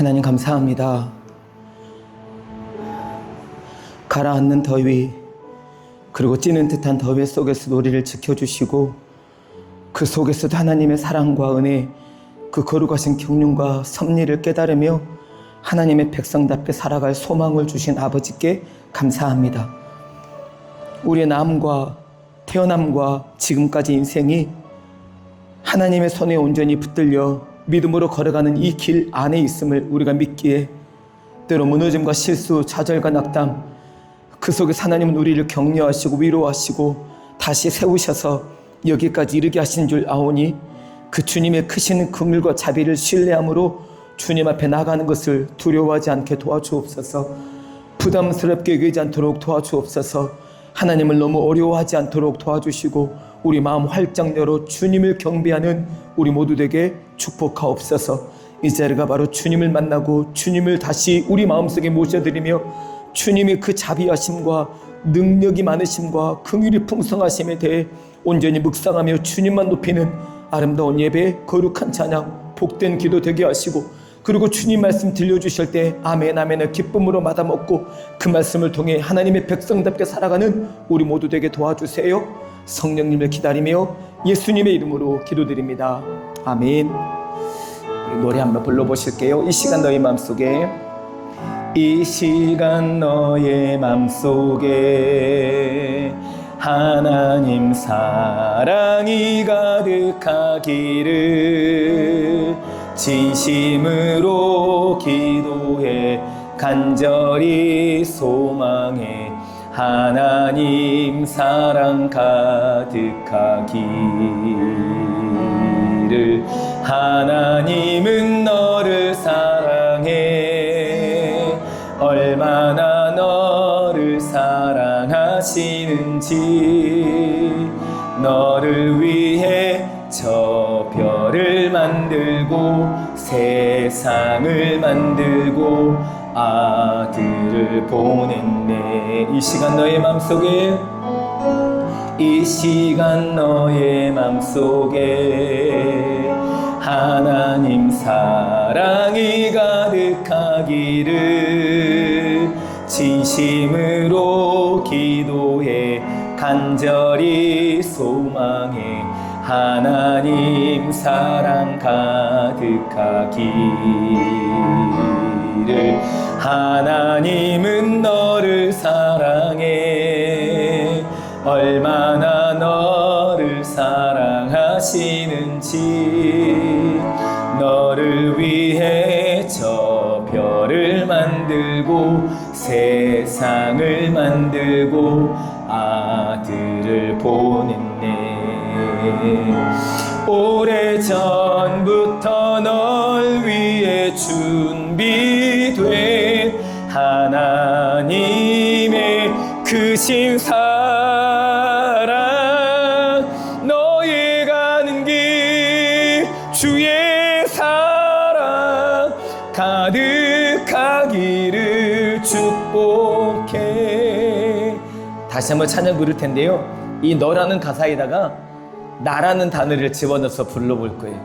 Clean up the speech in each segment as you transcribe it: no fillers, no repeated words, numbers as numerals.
하나님 감사합니다. 가라앉는 더위, 그리고 찌는 듯한 더위 속에서도 우리를 지켜주시고 그 속에서도 하나님의 사랑과 은혜, 그 거룩하신 경륜과 섭리를 깨달으며 하나님의 백성답게 살아갈 소망을 주신 아버지께 감사합니다. 우리의 남과 태어남과 지금까지 인생이 하나님의 손에 온전히 붙들려 믿음으로 걸어가는 이 길 안에 있음을 우리가 믿기에 때로 무너짐과 실수, 좌절과 낙담, 그 속에서 하나님은 우리를 격려하시고 위로하시고 다시 세우셔서 여기까지 이르게 하신 줄 아오니 그 주님의 크신 긍휼과 자비를 신뢰함으로 주님 앞에 나가는 것을 두려워하지 않게 도와주옵소서. 부담스럽게 여기지 않도록 도와주옵소서. 하나님을 너무 어려워하지 않도록 도와주시고 우리 마음 활짝 열어 주님을 경배하는 우리 모두 되게 축복하옵소서. 이 자리가 바로 주님을 만나고 주님을 다시 우리 마음속에 모셔드리며 주님의 그 자비하심과 능력이 많으심과 긍휼이 풍성하심에 대해 온전히 묵상하며 주님만 높이는 아름다운 예배, 거룩한 찬양, 복된 기도 되게 하시고 그리고 주님 말씀 들려주실 때 아멘 아멘을 기쁨으로 받아먹고 그 말씀을 통해 하나님의 백성답게 살아가는 우리 모두 되게 도와주세요. 성령님을 기다리며 예수님의 이름으로 기도드립니다. 아멘. 노래 한번 불러보실게요. 이 시간 너의 맘속에, 이 시간 너의 맘속에 하나님 사랑이 가득하기를 진심으로 기도해 간절히 소망해 하나님 사랑 가득하기를. 하나님은 너를 사랑해 얼마나 너를 사랑하시는지. 너를 위해 저 별을 만들고 세상을 만들고 아들을 보냈네. 이 시간 너의 맘속에, 이 시간 너의 맘속에 하나님 사랑이 가득하기를 진심으로 기도해 간절히 소망해 하나님 사랑 가득하기를. 하나님은 너를 사랑해 얼마나 너를 사랑하시는지. 너를 위해 저 별을 만들고 세상을 만들고 아들을 보냈네. 오래전부터 널 위해 준비된 하나님의 크신 사랑, 너의 가는 길 주의 사랑 가득하기를 축복해. 다시 한번 찬양 부를 텐데요, 이 너라는 가사에다가 나라는 단어를 집어넣어서 불러볼 거예요.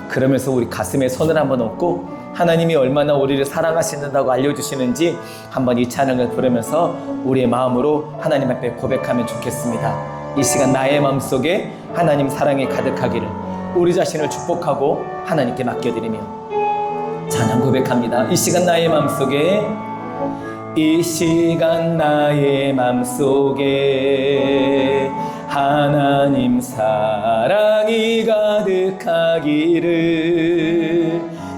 그러면서 우리 가슴에 손을 한번 얹고 하나님이 얼마나 우리를 사랑하신다고 알려주시는지 한번 이 찬양을 부르면서 우리의 마음으로 하나님 앞에 고백하면 좋겠습니다. 이 시간 나의 마음속에 하나님 사랑이 가득하기를 우리 자신을 축복하고 하나님께 맡겨드리며 찬양 고백합니다. 이 시간 나의 마음속에, 이 시간 나의 맘속에 하나님 사랑이 가득하기를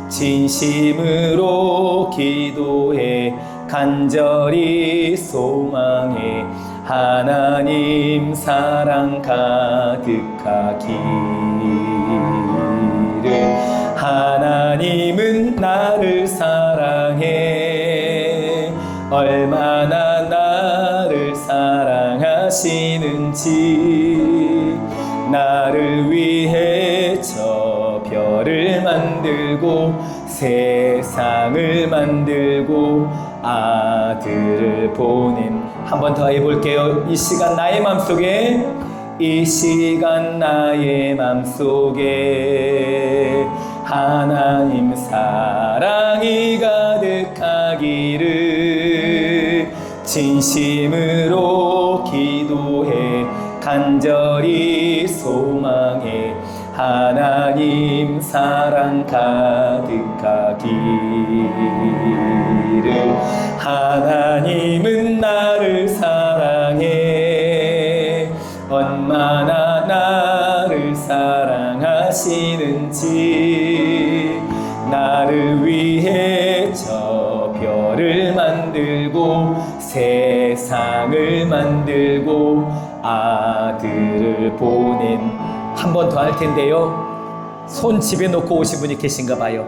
진심으로 기도해 간절히 소망해 하나님 사랑 가득하기를. 하나님은 나를 사랑해 얼마나 나를 사랑하시는지. 나를 위해 저 별을 만들고 세상을 만들고 아들을 보낸. 한 번 더 해볼게요. 이 시간 나의 맘속에, 이 시간 나의 맘속에 하나님 사랑이 가득하기를 진심으로 기도해 간절히 소망해 하나님 사랑 가득하기를. 하나님은 나를 사랑해 얼마나 나를 사랑하시는지. 나를 위해 저 별을 만들고 세상을 만들고 아들을 보낸. 한 번 더 할 텐데요. 손 집에 놓고 오신 분이 계신가 봐요.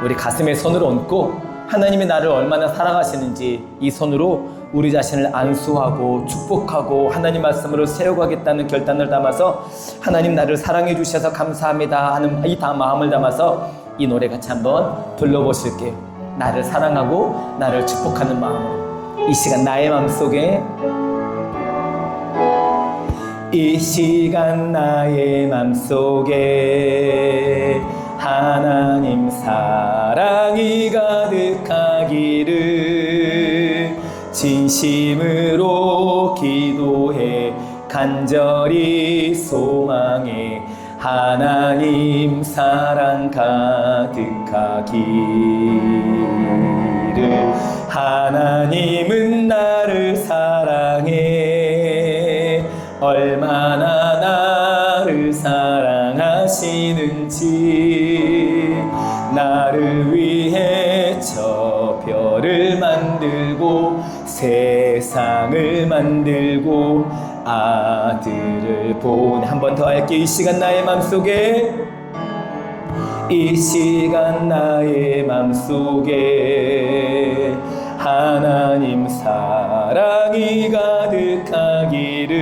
우리 가슴에 손을 얹고 하나님이 나를 얼마나 사랑하시는지 이 손으로 우리 자신을 안수하고 축복하고 하나님 말씀으로 세워가겠다는 결단을 담아서 하나님 나를 사랑해 주셔서 감사합니다 하는 이 마음을 담아서 이 노래 같이 한번 불러보실게요. 나를 사랑하고 나를 축복하는 마음으로 이 시간 나의 마음속에 이 시간 나의 맘속에 하나님 사랑이 가득하기를 진심으로 기도해 간절히 소망해 하나님 사랑 가득하기를. 하나님은 나를 사랑해 얼마나 나를 사랑하시는지. 나를 위해 저 별을 만들고 세상을 만들고 아들을 보내. 한 번 더 할게. 이 시간 나의 맘속에 이 시간 나의 맘속에 하나님 사랑이 가득하기를.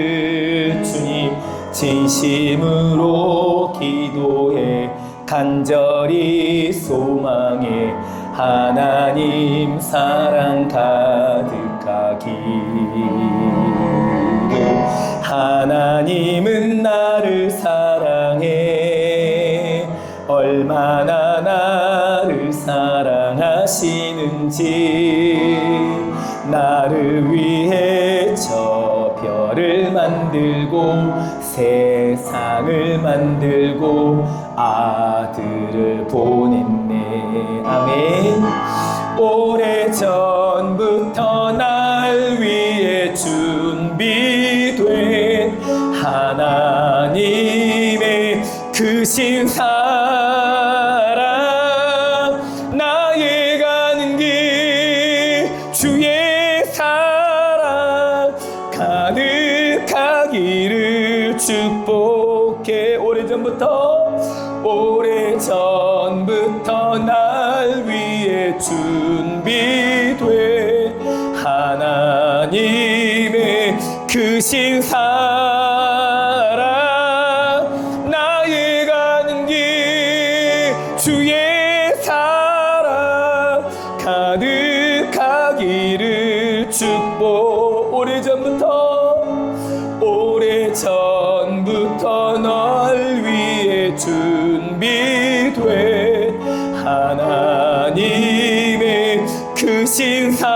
주님 진심으로 기도해 간절히 소망해 하나님 사랑 가득하기를. 하나님은 나를 사랑해 얼마나 나를 사랑하시는지. 나를 위해 저 별을 만들고 세상을 만들고 아들을 보냈네. 아멘. 오래전부터 날 위해 준비된 하나님의 크신 사랑. 나의 가는 길 주의 사랑 가득하기를 축복해. 오래전부터 날 위해 준비된 하나님의 크신 사랑. 나의 가는 길 주의 사랑 가득하기를 축복. 오래전부터 널 위해 준비된 하나님의 크신 사랑.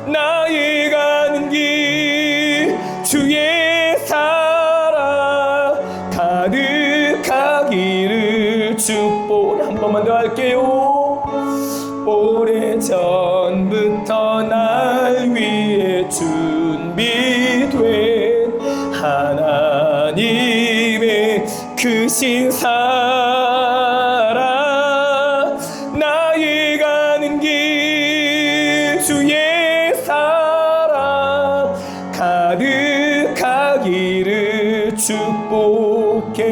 나의 가는 길 주의 사랑 가득하기를 축복. 한 번만 더 할게요. 오래전부터 날 위해 준비된 하나님의 크신 사랑. 나의 가는 길 주의 사랑 가득하기를 축복해.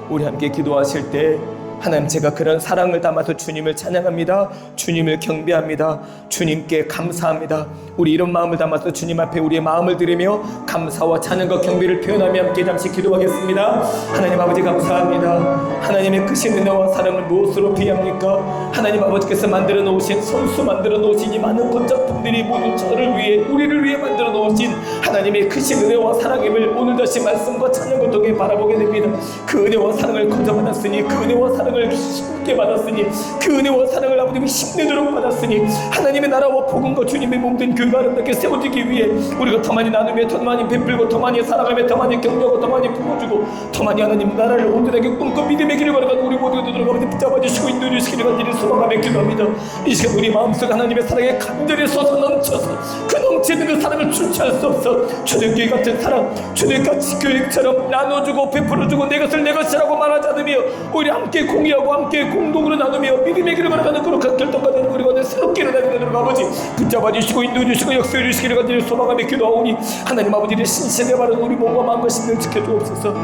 우리 함께 기도하실 때 하나님, 제가 그런 사랑을 담아서 주님을 찬양합니다. 주님을 경배합니다. 주님께 감사합니다. 우리 이런 마음을 담아서 주님 앞에 우리의 마음을 드리며 감사와 찬양과 경배를 표현하며 함께 잠시 기도하겠습니다. 하나님 아버지, 감사합니다. 하나님의 크신 은혜와 사랑을 무엇으로 비합니까? 하나님 아버지께서 만들어 놓으신, 손수 만들어 놓으신 이 많은 건작품들이 모두 저를 위해, 우리를 위해 만들어 놓으신 하나님의 크신 은혜와 사랑임을 오늘 다시 말씀과 찬양을 통해 바라보게 됩니다. 그 은혜와 사랑을 거저받았으니, 그 은혜와 사랑을 힘있게 받았으니, 그 은혜와 사랑을 아버님이 힘내도록 받았으니, 하나님의 나라와 복음과 주님의 몸된 교회가 아름답게 세워지기 위해 우리가 더 많이 나누며, 더 많이 베풀고, 더 많이 살아가며, 더 많이 격려하고, 더 많이 품어주고, 더 많이 하나님 나라를 온전하게 꿈꿔 믿음의 길을 걸어가는 우리 모두가 되도록 아버지 붙잡아주시고 인도해주시기를 간절히 소망하며 기도합니다. 이 시간 우리 마음속 하나님의 사랑에 간절히 솟아 넘쳐서 그 넘치는 그 사랑을 주체할 수 없어 초대교회 같은 사랑, 초대같이 교회처럼 나눠주고 베풀어주고 내 것을 내 것이라고 말하지 않으며 오히려 함께 공유하고 함께 공동으로 나누며 믿음의 길을 걸어가는 거룩한 결단받는 우리가 오늘 새롭게 일어나게 되도록 아버지 붙잡아주시고 인도해주시고 역사해주시기를 간절히 소망하며 기도하오니, 하나님 아버지의 신실에 바른 우리 몸과 마음과 심령을 지켜주옵소서.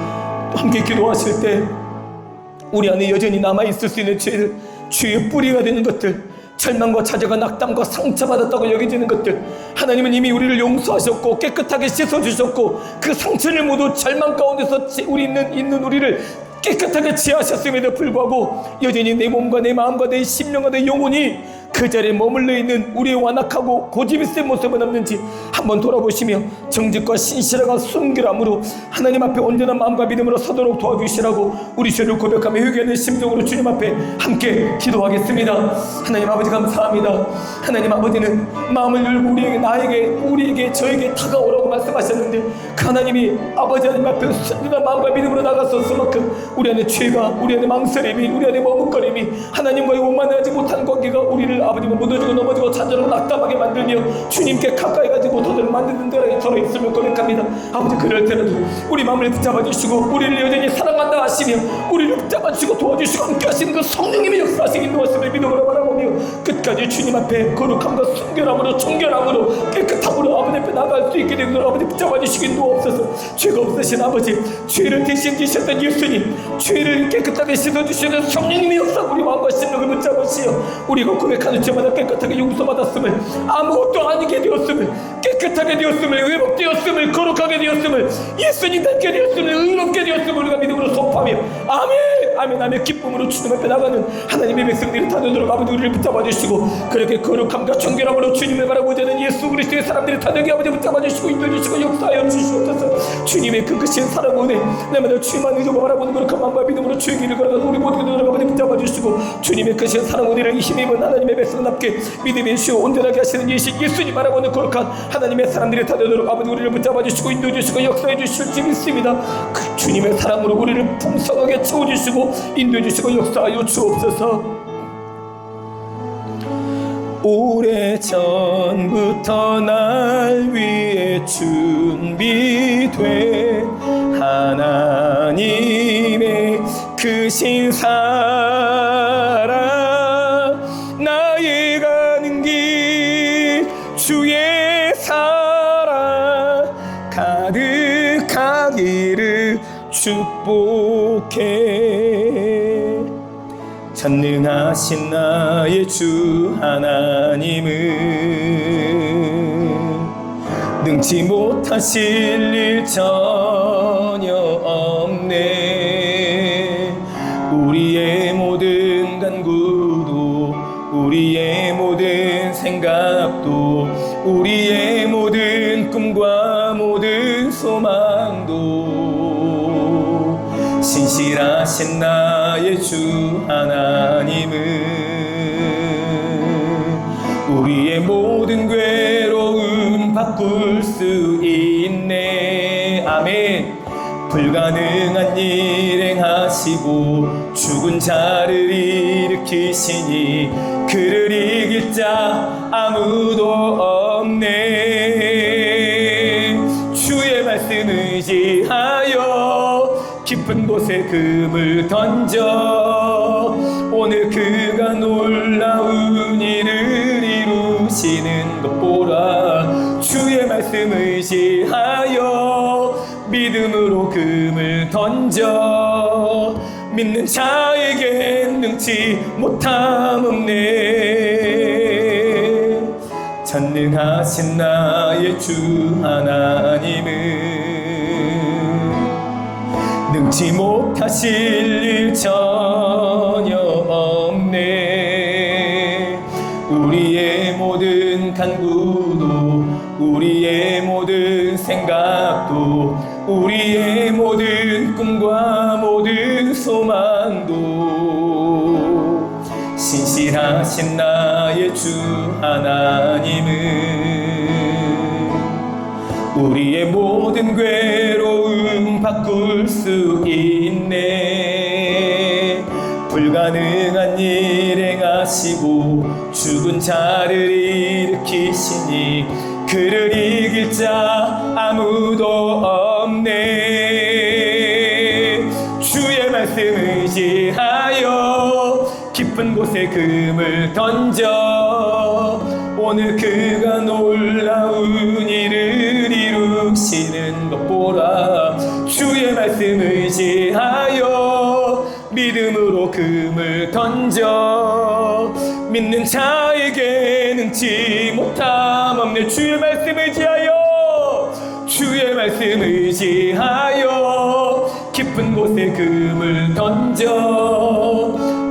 함께 기도하실 때 우리 안에 여전히 남아있을 수 있는 죄들, 죄의 뿌리가 되는 것들, 절망과 좌절과 낙담과 상처받았다고 여겨지는 것들, 하나님은 이미 우리를 용서하셨고 깨끗하게 씻어주셨고 그 상처를 모두 절망 가운데서 있는 우리를 깨끗하게 지하셨음에도 불구하고 여전히 내 몸과 내 마음과 내 심령과 내 영혼이 그 자리에 머물러 있는 우리의 완악하고 고집이 센 모습은 없는지 한번 돌아보시며 정직과 신실함과 순결함으로 하나님 앞에 온전한 마음과 믿음으로 서도록 도와주시라고 우리 죄를 고백하며 회개하는 심정으로 주님 앞에 함께 기도하겠습니다. 하나님 아버지, 감사합니다. 하나님 아버지는 마음을 열고 우리에게 저에게 다가오라고 말씀하셨는데 그 하나님이 아버지 하나님 앞에 순전한 마음과 믿음으로 나갔었을만큼 우리 안에 죄가, 우리 안에 망설임이, 우리 안에 머뭇거림이, 하나님과의 원만하지 못한 관계가 우리를 아버지가 무너지고 넘어지고 잔절하고 낙담하게 만들며 주님께 가까이 가지 못하도록 만드는 데에 서로 있음을 고백합니다. 아버지, 그럴 때라도 우리 마음을 붙잡아 주시고 우리를 여전히 사랑한다 하시며 우리를 붙잡아 주시고 도와주시고 함께 하시는 그 성령님의 역사하시기 인도하심을 믿음으로 바라보며 끝까지 주님 앞에 거룩함과 순결함으로 청결함으로 깨끗함으로 아버지 앞에 나갈 수 있게 되도록 아버지 붙잡아 주시기 인도하옵소서. 죄가 없으신 아버지, 죄를 대신 지셨던 예수님, 죄를 깨끗하게 씻어주시는 성령님의 역사 우리 마음과 심령을 붙잡으시어 우리가 고백하는 죄마다 깨끗하게 용서받았음을, 아무것도 아니게 되었음을, 깨끗하게 되었음을, 회복되었음을, 거룩하게 되었음을, 예수님 닮게 되었음을, 의롭게 되었음을 우리가 믿음으로 선포하며 아멘 아멘 아멘 기쁨으로 주님 앞에 나가는 하나님의 백성들이 다되도록 아버지 우리를 붙잡아 주시고 그렇게 거룩함과 청결함으로 주님을 바라보자 하는 예수 그리스도의 사람들이 다되게 아버지 붙잡아 주시고 인도해 주시고 역사하여 주시옵소서. 주님의 그 크신 사랑 은혜 날마다 주님만 의지하고 바라보는 거룩한 마음과 믿음으로 주의 길을 걸어가는 우리 모두가 되도록 아버지 붙잡아 주시고 주님의 크신 사랑 은혜를 힘입은 하나님의 백성답게 믿음의 주 온전하게 하시는 예수님 바라보는 거룩한 하나님의 사람들이 다되도록 아버지 우리를 붙잡아 주시고 인도해 주시고 역사해 주실 줄 믿습니다. 그 주님의 사랑으로 우리를 풍성하게 채워주시고 인도해 주시고 역사하여 주옵소서. 오래전부터 날 위해 준비된 하나님의 크신 사랑, 나의 가는 길 주의 사랑 가득하기를 축복해. 전능하신 나의 주 하나님은 능치 못하실 일 전혀 없네. 우리의 모든 간구도, 우리의 모든 생각도, 우리의 모든 꿈과 모든 소망도 신실하신 나의 주 하나님은 우리의 모든 괴로움 바꿀 수 있네. 아멘. 불가능한 일 행하시고 죽은 자를 일으키시니 그를 이길 자 아무도 없네. 주의 말씀 의지하여 깊은 곳에 금을 던져 오늘 그가 놀라운 일을 이루시는 것 보라. 주의 말씀 의지하여 믿음으로 금을 던져 믿는 자에게 능치 못함 없네. 전능하신 나의 주 하나님은 능치 못하실 일 전혀 없네. 우리의 모든 간구도, 우리의 모든 생각도, 우리의 모든 꿈과 모든 소망도 신실하신 나의 주 하나님은 우리의 모든 괴로움 바꿀 수 있네. 불가능한 일 행하시고 죽은 자를 일으키시니 그를 이길 자 아무도 없네. 주의 말씀 의지하여 깊은 곳에 금을 던져 오늘 그가 놀라운 일을 이루시는 것 보라. 주의 말씀 의지하여 믿음으로 금을 던져 믿는 자에게 능치 못함 없네. 주의 말씀 의지하여, 주의 말씀 의지하여 깊은 곳에 금을 던져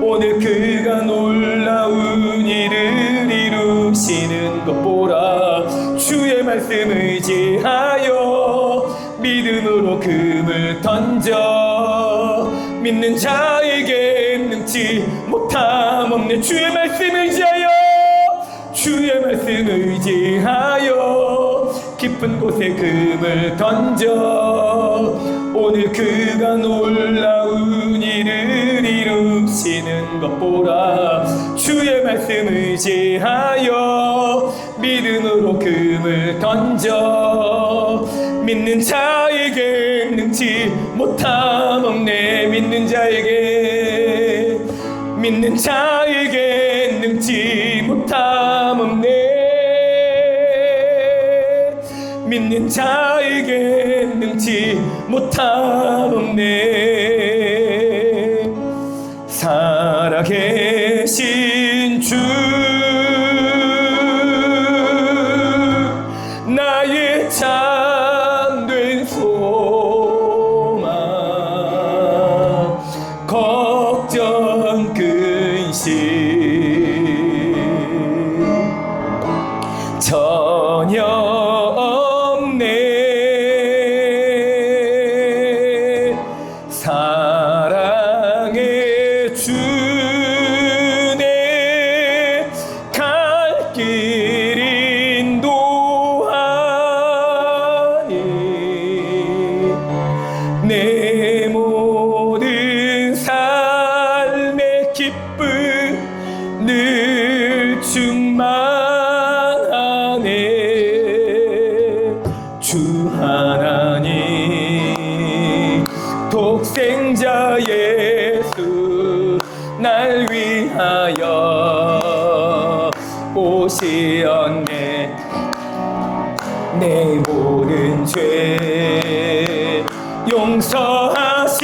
오늘 그가 놀라운 일을 이루시는 것 보라. 주의 말씀 의지하여 믿음으로 금을 던져 믿는 자에게 능치 못함 없네. 주의 말씀 의지하여, 주의 말씀 의지하여 깊은 곳에 금을 던져 오늘 그가 놀라운 일을 이루시는 것 보라. 주의 말씀 의지하여 믿음으로 금을 던져 믿는 자에게 능치 못함 없네. 믿는 자에게, 믿는 자에게 능치 못함 없네. 믿는 자에게 능치 못함 없네. 살아계신 주 나의 참된 소망, 걱정 근심 전혀 없네. 사랑의 주내 갈 길 인도하니 내 모든 삶의 기쁨 늘 충만하네. 주 하나님 독생자 예수 날 위하여 오시었네. 내 모든 죄 용서하시고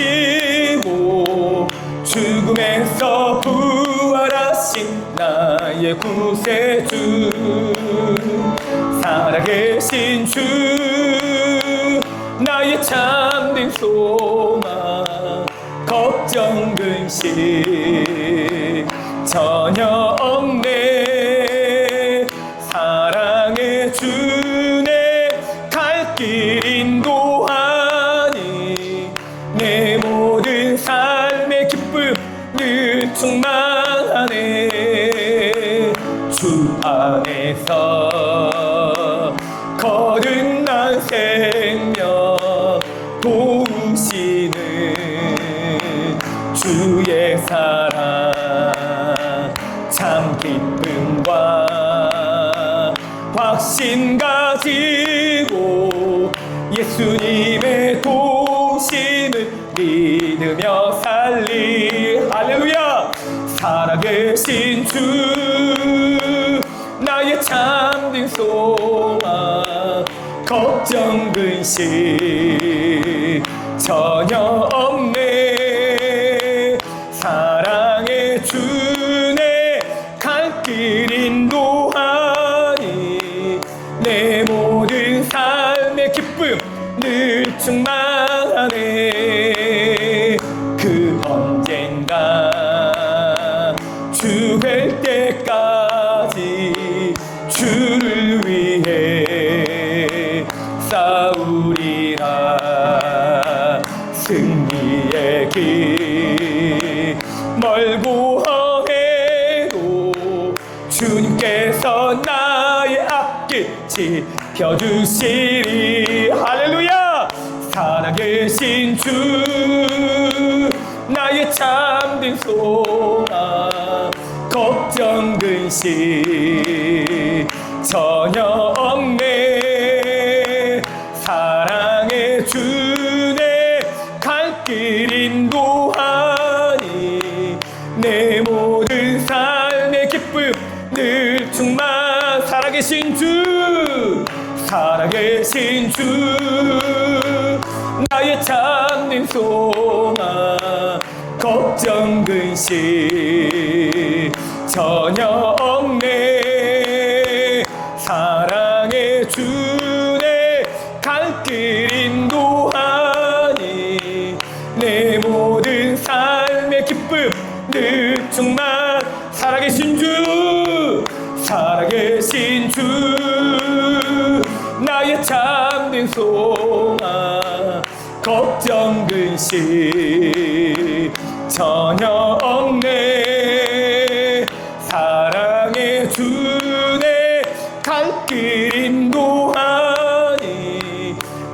죽음에서 부활하신 나의 구세주, 살아계신 주 나의 참된 소망, 걱정 근심 전혀 없네. 사랑의 주내 갈 길 인도하니 내 모든 삶의 기쁨 늘 충만하네. 주 안에서 거듭난 생명 도우시는 주의 사랑 참 기쁨과 확신 가지고 예수님의 도심을 믿으며 살리. 할렐루야. 살아계신 주 나의 참된 소망, 걱정 근심 전혀 없네. 늘 충만하네. 그 언젠가 죽을 때까지 주를 위해 싸우리라. 승리의 길 멀고 험해도 주님께서 나의 앞길 지켜주시리. 할렐루야. 살아계신 주 나의 참된 소망 걱정 근심 전혀 없네. 사랑의 주내 갈 길 인도하니 내 모든 삶의 기쁨 늘 충만. 살아계신 주 살아계신 주 나의 참된 소망 걱정 근심 전혀 없네. 사랑의 주내 갈 길 인도하니 내 모든 삶의 기쁨 늘 충만. 살아계신 주 살아계신 주 나의 참된 소망 걱정 근심 전혀 없네. 사랑의 주내 갈 길 인도하니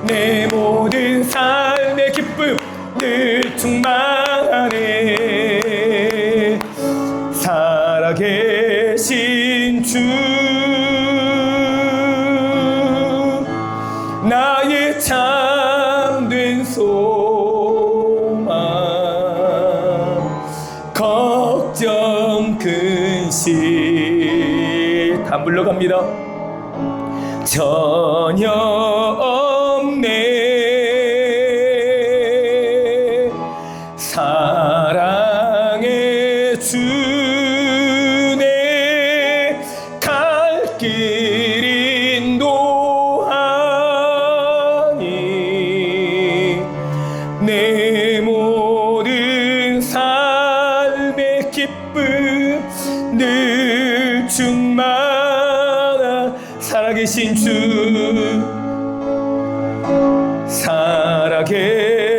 내 모든 삶의 기쁨 늘 충만하네. 살아계신 주 나의 참된 소망 걱정 근심 다 물러갑니다. 전혀 없네. 사랑의 주내 갈 길 인도하니 내 모든 삶의 기쁨 늘 충만한. 살아계신 주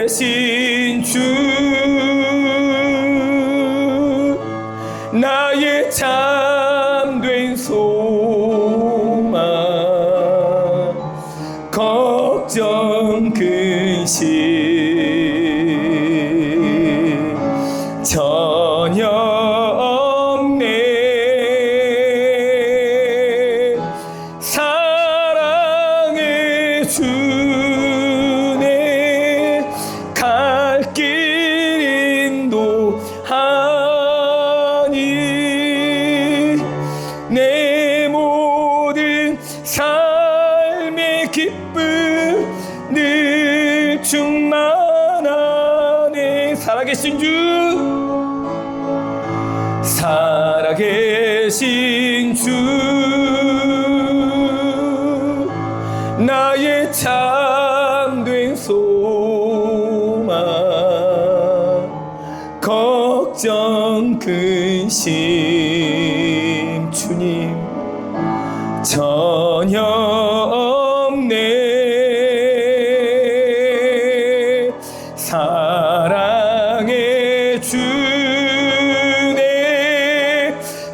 살아계신 주 나의 참된 소망 걱정 근심 전혀 없네. 사랑의 주내 갈 길 인도하니 내 모든 삶의 기쁨 늘 충만하네. 살아계신 주 살아계신 주 나의 참된 소망 걱정 근심 주님 전혀 없네. 사랑의 주내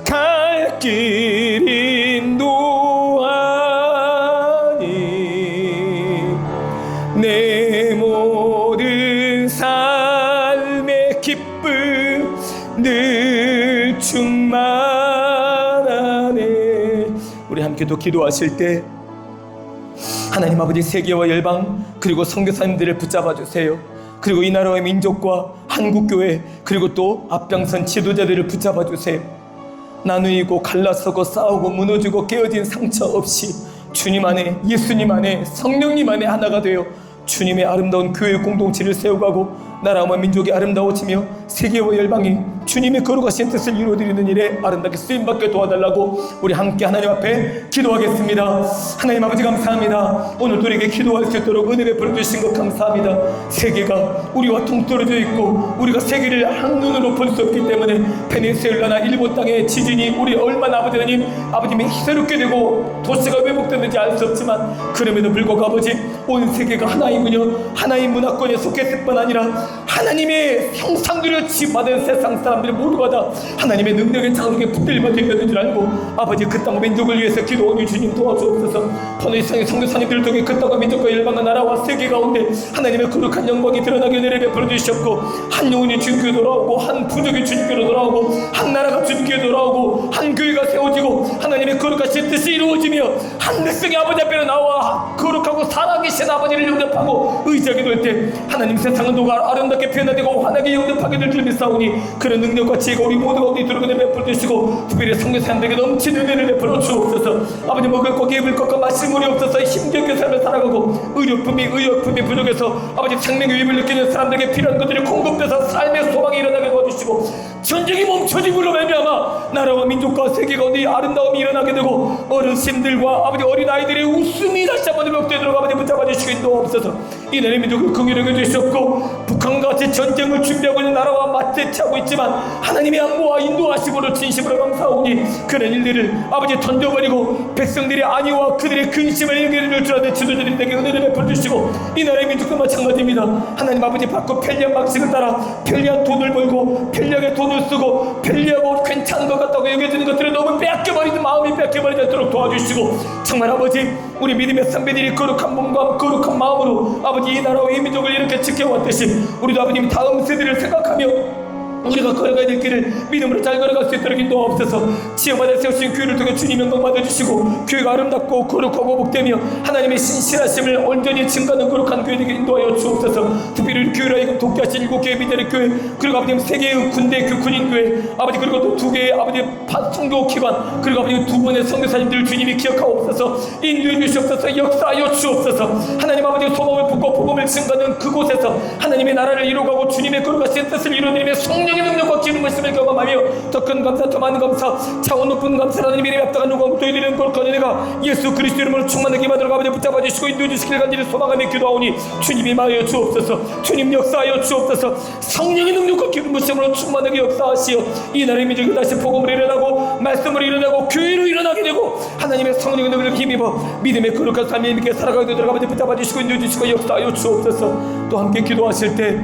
갈 길 인도하니 내 모든 삶의 기쁨 늘 충만하네. 우리 함께 또 기도하실 때 하나님 아버지 세계와 열방 그리고 선교사님들을 붙잡아 주세요. 그리고 이 나라의 민족과 한국교회 그리고 또 앞장선 지도자들을 붙잡아 주세요. 나누이고 갈라서고 싸우고 무너지고 깨어진 상처 없이 주님 안에 예수님 안에 성령님 안에 하나가 되어 주님의 아름다운 교회 공동체를 세워가고 나라와 민족이 아름다워지며 세계와 열방이 주님의 거룩하신 뜻을 이루어드리는 일에 아름답게 쓰임받게 도와달라고 우리 함께 하나님 앞에 기도하겠습니다. 하나님 아버지 감사합니다. 오늘 우리에게 기도할 수 있도록 은혜 베풀어 주신 것 감사합니다. 세계가 우리와 동떨어져 있고 우리가 세계를 한눈으로 볼 수 없기 때문에 베네수엘라나 일본 땅의 지진이 우리 얼마나 아버지 하나님 아버님이 희새롭게 되고 도시가 왜곡되는지 알 수 없지만 그럼에도 불구하고 아버지 온 세계가 하나이군요. 하나의 문화권에 속했을 뿐 아니라 하나님의 형상들을 지받은 세상 사람들이 모두가 다 하나님의 능력의 장독에 붙들림을 되는 줄 알고 아버지 그 땅 민족을 위해서 기도하니 주님 도와주옵소서. 오늘 이상의 선교사님들 통해 그 땅과 민족과 열방과 나라와 세계 가운데 하나님의 거룩한 영광이 드러나게 은혜를 베풀어 주셨고 한 영혼이 주님께로 돌아오고 한 부족이 주님께로 돌아오고 한 나라가 주님께로 돌아오고 한 교회가 세워지고 하나님의 거룩하신 뜻이 이루어지며 한 백성이 아버지 앞에 나와 거룩하고 살아계신 아버지를 영접하고 의지하게 될 때 하나님 세상은 누가 아름답게 변화되고 환하게 영접하게 될 줄 믿사오니 그런 능력과 지혜가 우리 모두가 우리 들어가는 베풀어 주시고 특별히 성교사님들에게 넘치는 은혜를 베풀어 주옵소서. 아버지 먹을 것 입을 것과 마실 물이 없어서 힘겹게 삶을 살아가고 의료품이 부족해서 아버지 생명의 위임을 느끼는 사람들에게 필요한 것들이 공급돼서 삶의 소망이 일어나게 도와주시고 전쟁이 멈춰짐으로 말미암아 나라와 민족과 세계 가운데 아름다움이 일어나게 되고 어르신들과 아버지 어린아이들의 웃음이 다시 한번 회복되도록 아버지 붙잡아 주시기 인도하옵소서. 이 나라의 민족을 긍휼하게 주셨고 북한과 같이 전쟁을 준비하고 있는 나라와 맞대치하고 있지만 하나님의 안보와 인도하심으로 진심으로 감사하오니 그런 일들을 아버지 던져버리고 백성들의 안위와 그들의 근심을 해결해 줄 아는 지도자들에게 은혜를 베풀어 주시고 이 나라의 민족도 마찬가지입니다. 하나님 아버지 받고 편리한 방식을 따라 편리한 돈을 벌고 편리하게 돈을 쓰고 편리하고 괜찮은 것 같다고 여겨지는 것들을 너무 빼앗겨버리는 마음이 빼앗겨버리지 않도록 도와주시고 정말 아버지 우리 믿음의 선배들이 거룩한 몸과 거룩한 마음으로 아버지 이 나라와 이 민족을 이렇게 지켜왔듯이 우리도 아버님 다음 세대를 생각하며 우리가 걸어가야 될 길을 믿음으로 잘 걸어갈 수 있도록 인도하옵소서. 지역마다 세우신 교회를 통해 주님 영광 받아주시고 교회가 아름답고 거룩하고 복되며 하나님의 신실하심을 온전히 증거하는 거룩한 교회 되게 인도하여 주옵소서. 특별히 우리 교회라 이거 돕게하신 7개의 미대의 교회 그리고 아버님 3개의 군대 그 군인교회 아버지 그리고 또 2개의 아버지 선교기관 그리고 아버지 2분의 선교사님들 주님이 기억하옵소서. 인도해 주시옵소서. 역사하여 주옵소서. 하나님 아버지 소망을 품고 복음을 증거하는 그곳에서 하나님의 나라를 이루어가고 주님의 거룩하신 뜻을 이루어내며 성령의 능력과 기름 부으심을 경험하며 더 큰 감사 더 많은 감사 차원 높은 감사를 하나님 이름에 합당한 영광부터 이르는 거룩한 은혜가 예수 그리스도 이름으로 충만하게 받으러 아버지 붙잡아 주시고 인도해 주시길 간절히 소망하며 기도하오니 주님이 임하여 주옵소서. 주님 역사하여 주옵소서. 성령의 능력과 기름 부으심으로 충만하게 역사하시어 이 나라의 민족이 다시 복음을 일어나고 말씀을 일어나고 교회로 일어나게 되고 하나님의 성령의 능력을 힘입어 믿음의 거룩한 삶에 믿게 살아가게 되도록 아버지 붙잡아 주시고 인도해 주시고 역사하여 주옵소서. 또 함께 기도하실 때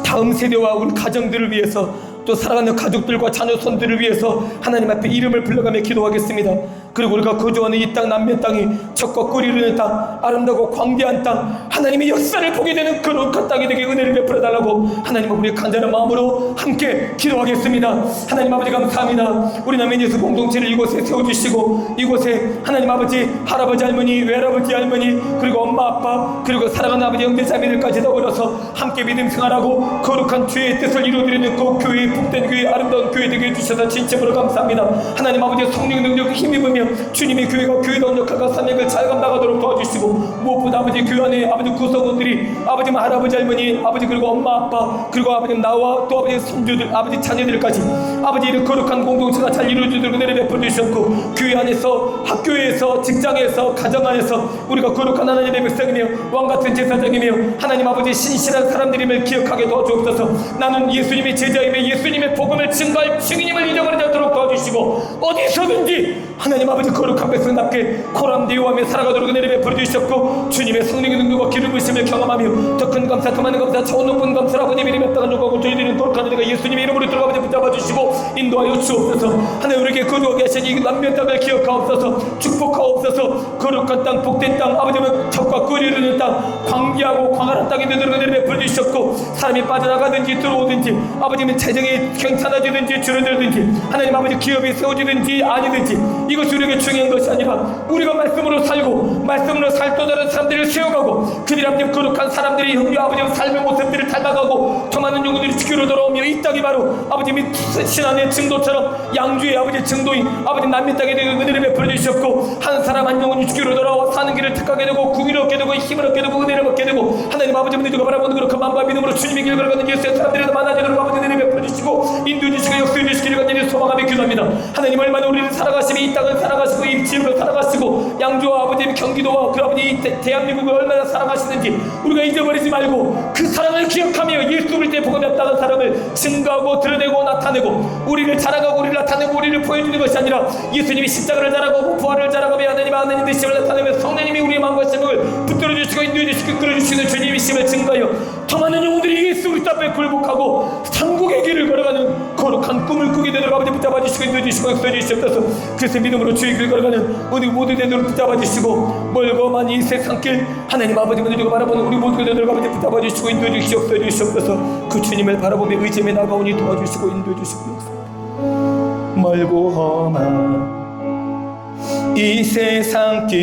다음 세대와 우리 가정들을 위해서 또 사랑하는 가족들과 자녀손들을 위해서 하나님 앞에 이름을 불러가며 기도하겠습니다. 그리고 우리가 거주하는 이 땅 남면 땅이 젖과 꿀이 흐르는 땅 아름다고 광대한 땅 하나님의 역사를 보게 되는 거룩한 땅이 되게 은혜를 베풀어 달라고 하나님 우리의 간절한 마음으로 함께 기도하겠습니다. 하나님 아버지 감사합니다. 우리 남면 예수 공동체를 이곳에 세워주시고 이곳에 하나님 아버지 할아버지 할머니 외할아버지 할머니 그리고 엄마 아빠 그리고 사랑하는 아버지 형제 자매들까지 더불어서 함께 믿음 생활하고 거룩한 주의 뜻을 이루어드리는 그 교회의 복된 교회 아름다운 교회 되게 해주셔서 진심으로 감사합니다. 하나님 아버지 성령 능력을 힘입으며 주님의 교회가 교회다운 역할과 사명을 잘 감당하도록 도와주시고 무엇보다 아버지 교회 안에 아버지 구성원들이 아버지 할아버지 할머니 아버지 그리고 엄마 아빠 그리고 아버지 나와 또 아버지 손주들 아버지 자녀들까지 아버지 이런 거룩한 공동체가 잘 이루어지도록 은혜를 베풀어 주셨고 교회 안에서 학교에서 직장에서 가정 안에서 우리가 거룩한 하나님의 백성이며 왕같은 제사장이며 하나님 아버지 신실한 사람들임을 기억하게 도와주옵소서. 나는 예수님의 제자임에 예수님의 복음을 증거할 증인임을 잊어버리지 않도록 도와주시고 어디서든지 하나님 아버지 거룩한 백성답게 코람디오하며 살아가도록 은혜를 베풀어 주셨고 주님의 성령의 능력과 기름 부으심을 경험하며 더 큰 감사 더 많은 감사 차원 높은 감사를 아버님 이름에 합당한 요구하고 저희들은 거룩한 은혜가 예수님의 이름으로 들어가며 붙잡아 주시고 인도하여 주옵소서. 하나님 우리에게 거주하게 하신 이 남면 땅을 기억하옵소서. 축복하옵소서. 거룩한 땅 복된 땅 아버지는 젖과 꿀이 흐르는 땅 광기하고 광활한 땅이 되도록 은혜를 베풀어 주셨고 사람이 빠져나가든지 들어오든지 아버지는 재정이 괜찮아지든지 줄어들든지 하나님 아버지 기업이 세워지든지 아니든지 이것이 우리에게 중요한 것이 아니라 우리가 말씀으로 살고 말씀으로 살 또 다른 사람들을 세워가고 그들 아버지 거룩한 사람들이 형제 아버지의 삶의 모습들을 닮아가고 더 많은 영혼들이 지키러 돌아오며 이 땅이 바로 아버지 신안의 증도처럼 양주의 아버지 증도인 아버지 남미 땅에 대해 은혜를 베풀어 주셨고 한 사람 한 영혼이 지키러 돌아와 사는 길을 택하게 되고 구비를 얻게 되고 힘을 얻게 되고 은혜를 얻게 되고 하나님 아버지 믿음으로 바라보는 그런 마음과 믿음으로 주님의 길을 걸어가는 예수의 사람들에도 많아지도록 아버지 은혜를 베풀어 주시고 인도해 주시고 역사해 주시기를 간절히 소망하며 기도합니다. 하나님 얼마나 우리를 살아가시며 이 땅을 살아가시고 이 지역을 살아가시고 양조와 아버지 경기도와 그 아버지 이 대한민국을 얼마나 사랑하시는지 우리가 잊어버리지 말고 그 사랑을 기억하며 예수 그리스도의 때 복음이 없다는 사람을 증거하고 드러내고 나타내고 우리를 자랑하고 우리를 나타내고 우리를 보여주는 것이 아니라 예수님이 십자가를 자랑하고 부활을 자랑하며 하나님 되심을 나타내며 성령님이 우리의 마음과 생각을 붙들어 주시고 인도해 주시고 끌어 주시는 주님이심을 증거하여 더 많은 영혼들이 예수 그리스도 앞에 굴복하고 천국의 길을 걸어가는 거룩한 꿈을 꾸게 되도록 아버지 붙잡아 주시고 인도해 주시고 역사해 주시옵소서. 그래서 믿음으로 주의 길을 걸어가는 우리 모두 되도록 붙잡아 주시고 멀고 먼 이 세상길 하나님 아버지 믿음으로 바라보는 우리 모두가 되도록 아버지 붙잡아 주시고 인도해 주시고 역사해 주시옵소서. 그 주님을 바라보며 의지에 나가오니 도와주시고 인도해 주시고 역사해 멀고 험한 이 세상길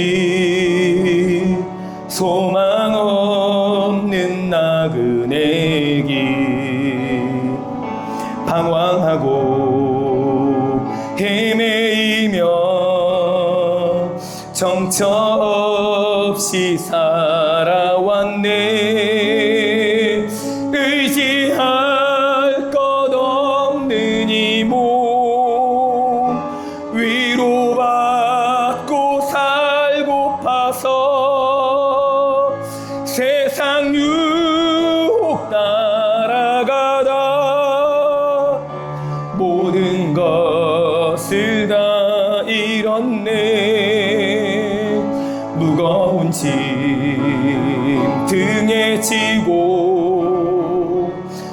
소망 없는 나그네 길 방황하고 헤매이며 정처 없이 살아왔네. 의지할 것 없는 이 몸 위로받고 살고파서 세상 유혹 따라가다 모든 것을 다 잃었네. 무거운 짐 등에 지고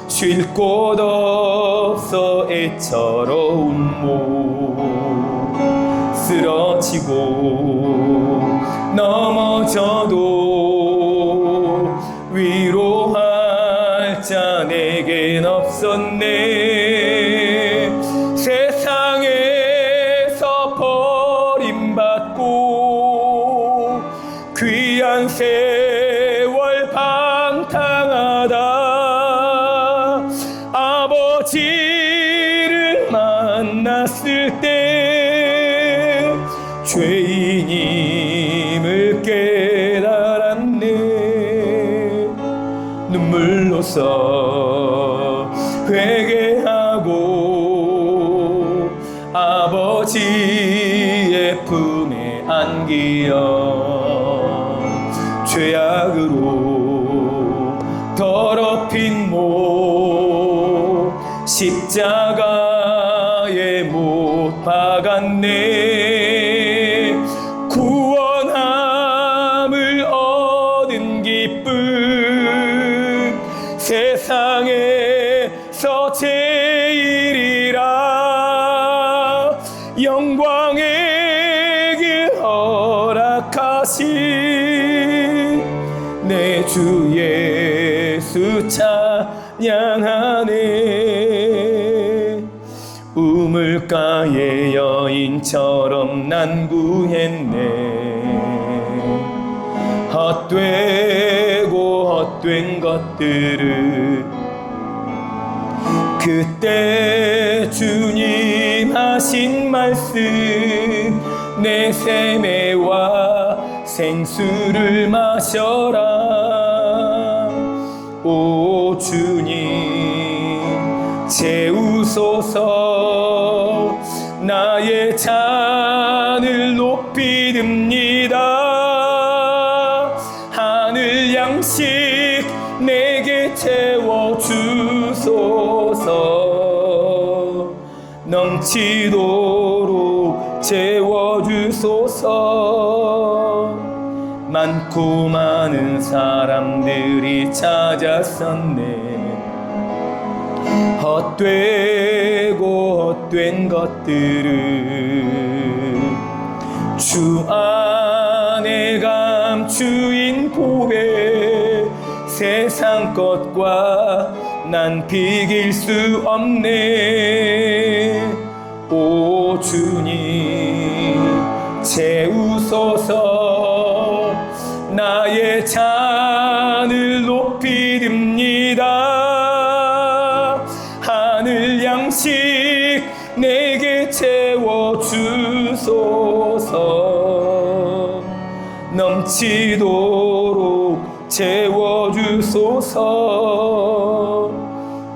쉴 곳 없어 애처로운 몸 쓰러지고 넘어져도 위로할 자 내겐 없었네. 세상에서 버림받고 귀한 세월 방탕하다 아버지를 만났을 때 죄인임을 깨달았네. 눈물로써 회개하고 아버지의 품에 안기어 죄악으로 더럽힌 몸 십자가에 못 박았네. 구원함을 얻은 기쁨 세상에서 제일이라 영광의 길 허락하신 내 주 예수 찬양하네. 우물가의 여인처럼 난 구했네. 헛되고 헛된 것들을 그때 주님 하신 말씀 내 세매와 생수를 마셔라. 오 주님 채우소서. 나의 잔을 높이 듭니다. 하늘 양식 내게 채워주소서. 넘치도록 채워주소서. 많고 많은 사람들이 찾았었네. 헛되고 헛된 것들을 주 안에 감추인 고백 세상 것과 난 비길 수 없네. 오 주님 채우소서. 나의 잔을 높이 듭니다. 하늘 양식 내게 채워주소서. 넘치도록 채워주소서.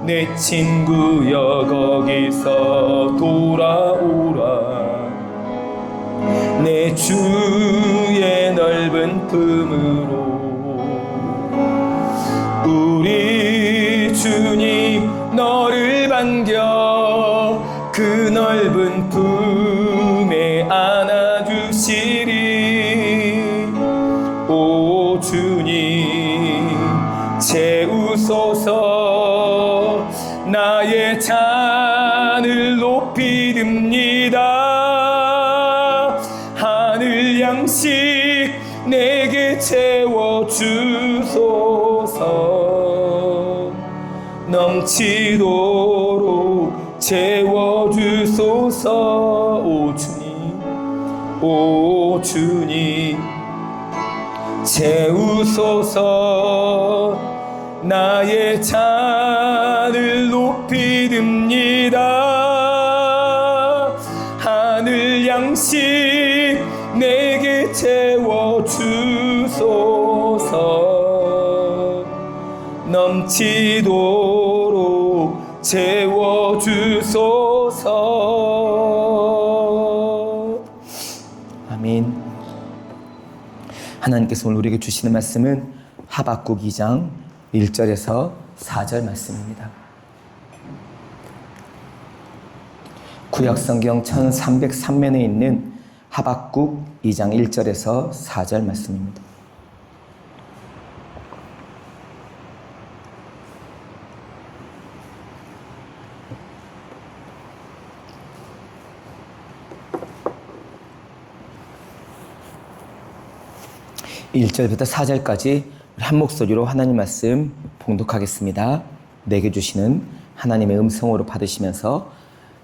내 친구여 거기서 돌아오라. 내 주의 넓은 품으로. 우리 주님 너를 반겨 그 넓은 품에 안아주시리. 오 주님 채우소서. 나의 잔을 높이 듭니다. 하늘 양식 내게 채워주소서. 넘치도록 채워주소서. 오 주님 채우소서. 나의 잔을 높이 듭니다. 하늘 양식 내게 채워주소서. 넘치도록 채워주소서. 아멘. 하나님께서 오늘 우리에게 주시는 말씀은 하박국 2장 1절에서 4절 말씀입니다. 구약성경 1303면에 있는 하박국 2장 1절에서 4절 말씀입니다. (1절부터) (4절까지) 한 목소리로 하나님 말씀 봉독하겠습니다. 내게 주시는 하나님의 음성으로 받으시면서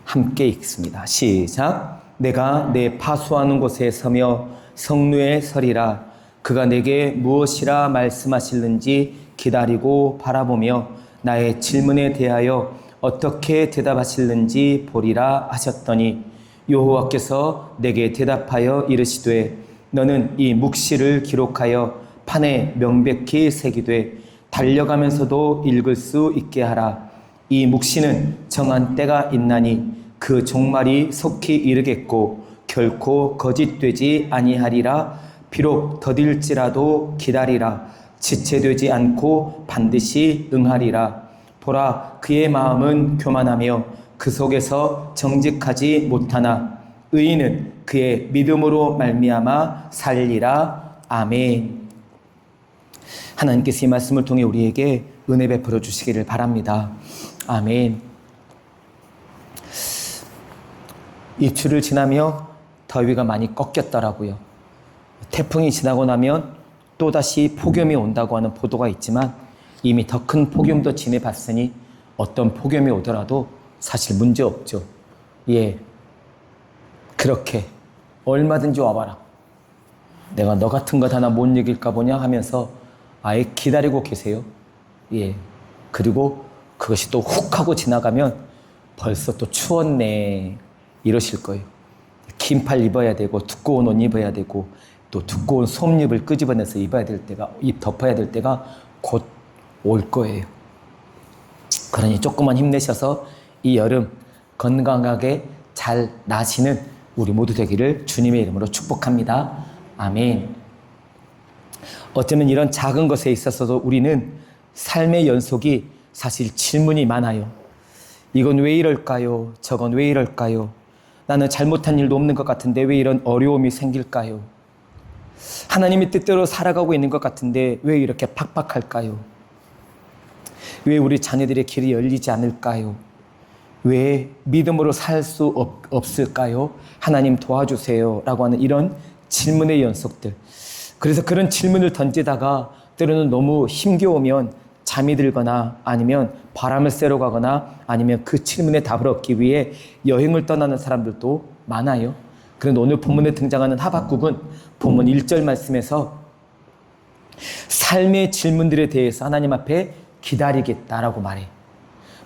함께 읽습니다. 시작. 내가 내 파수하는 곳에 서며 성루에 서리라. 그가 내게 무엇이라 말씀하실는지 기다리고 바라보며 나의 질문에 대하여 어떻게 대답하실는지 보리라 하셨더니, 여호와께서 내게 대답하여 이르시되, 너는 이 묵시를 기록하여 판에 명백히 새기되 달려가면서도 읽을 수 있게 하라. 이 묵시는 정한 때가 있나니 그 종말이 속히 이르겠고 결코 거짓되지 아니하리라. 비록 더딜지라도 기다리라. 지체되지 않고 반드시 응하리라. 보라, 그의 마음은 교만하며 그 속에서 정직하지 못하나 의인은 그의 믿음으로 말미암아 살리라. 아멘. 하나님께서 이 말씀을 통해 우리에게 은혜 베풀어 주시기를 바랍니다. 아멘. 입추를 지나며 더위가 많이 꺾였더라고요. 태풍이 지나고 나면 또다시 폭염이 온다고 하는 보도가 있지만 이미 더 큰 폭염도 지내봤으니 어떤 폭염이 오더라도 사실 문제 없죠. 예, 그렇게 얼마든지 와봐라. 내가 너 같은 것 하나 못 이길까 보냐 하면서 아예 기다리고 계세요. 예, 그리고 그것이 또 훅 하고 지나가면 벌써 또 추웠네 이러실 거예요. 긴 팔 입어야 되고 두꺼운 옷 입어야 되고 또 두꺼운 솜잎을 끄집어내서 입어야 될 때가, 입 덮어야 될 때가 곧 올 거예요. 그러니 조금만 힘내셔서 이 여름 건강하게 잘 나시는 우리 모두 되기를 주님의 이름으로 축복합니다. 아멘. 어쩌면 이런 작은 것에 있어서도 우리는 삶의 연속이 사실 질문이 많아요. 이건 왜 이럴까요? 저건 왜 이럴까요? 나는 잘못한 일도 없는 것 같은데 왜 이런 어려움이 생길까요? 하나님의 뜻대로 살아가고 있는 것 같은데 왜 이렇게 팍팍할까요? 왜 우리 자녀들의 길이 열리지 않을까요? 왜 믿음으로 살 수 없을까요? 하나님 도와주세요 라고 하는 이런 질문의 연속들. 그래서 그런 질문을 던지다가 때로는 너무 힘겨우면 잠이 들거나 아니면 바람을 쐬러 가거나 아니면 그 질문에 답을 얻기 위해 여행을 떠나는 사람들도 많아요. 그런데 오늘 본문에 등장하는 하박국은 본문 1절 말씀에서 삶의 질문들에 대해서 하나님 앞에 기다리겠다라고 말해.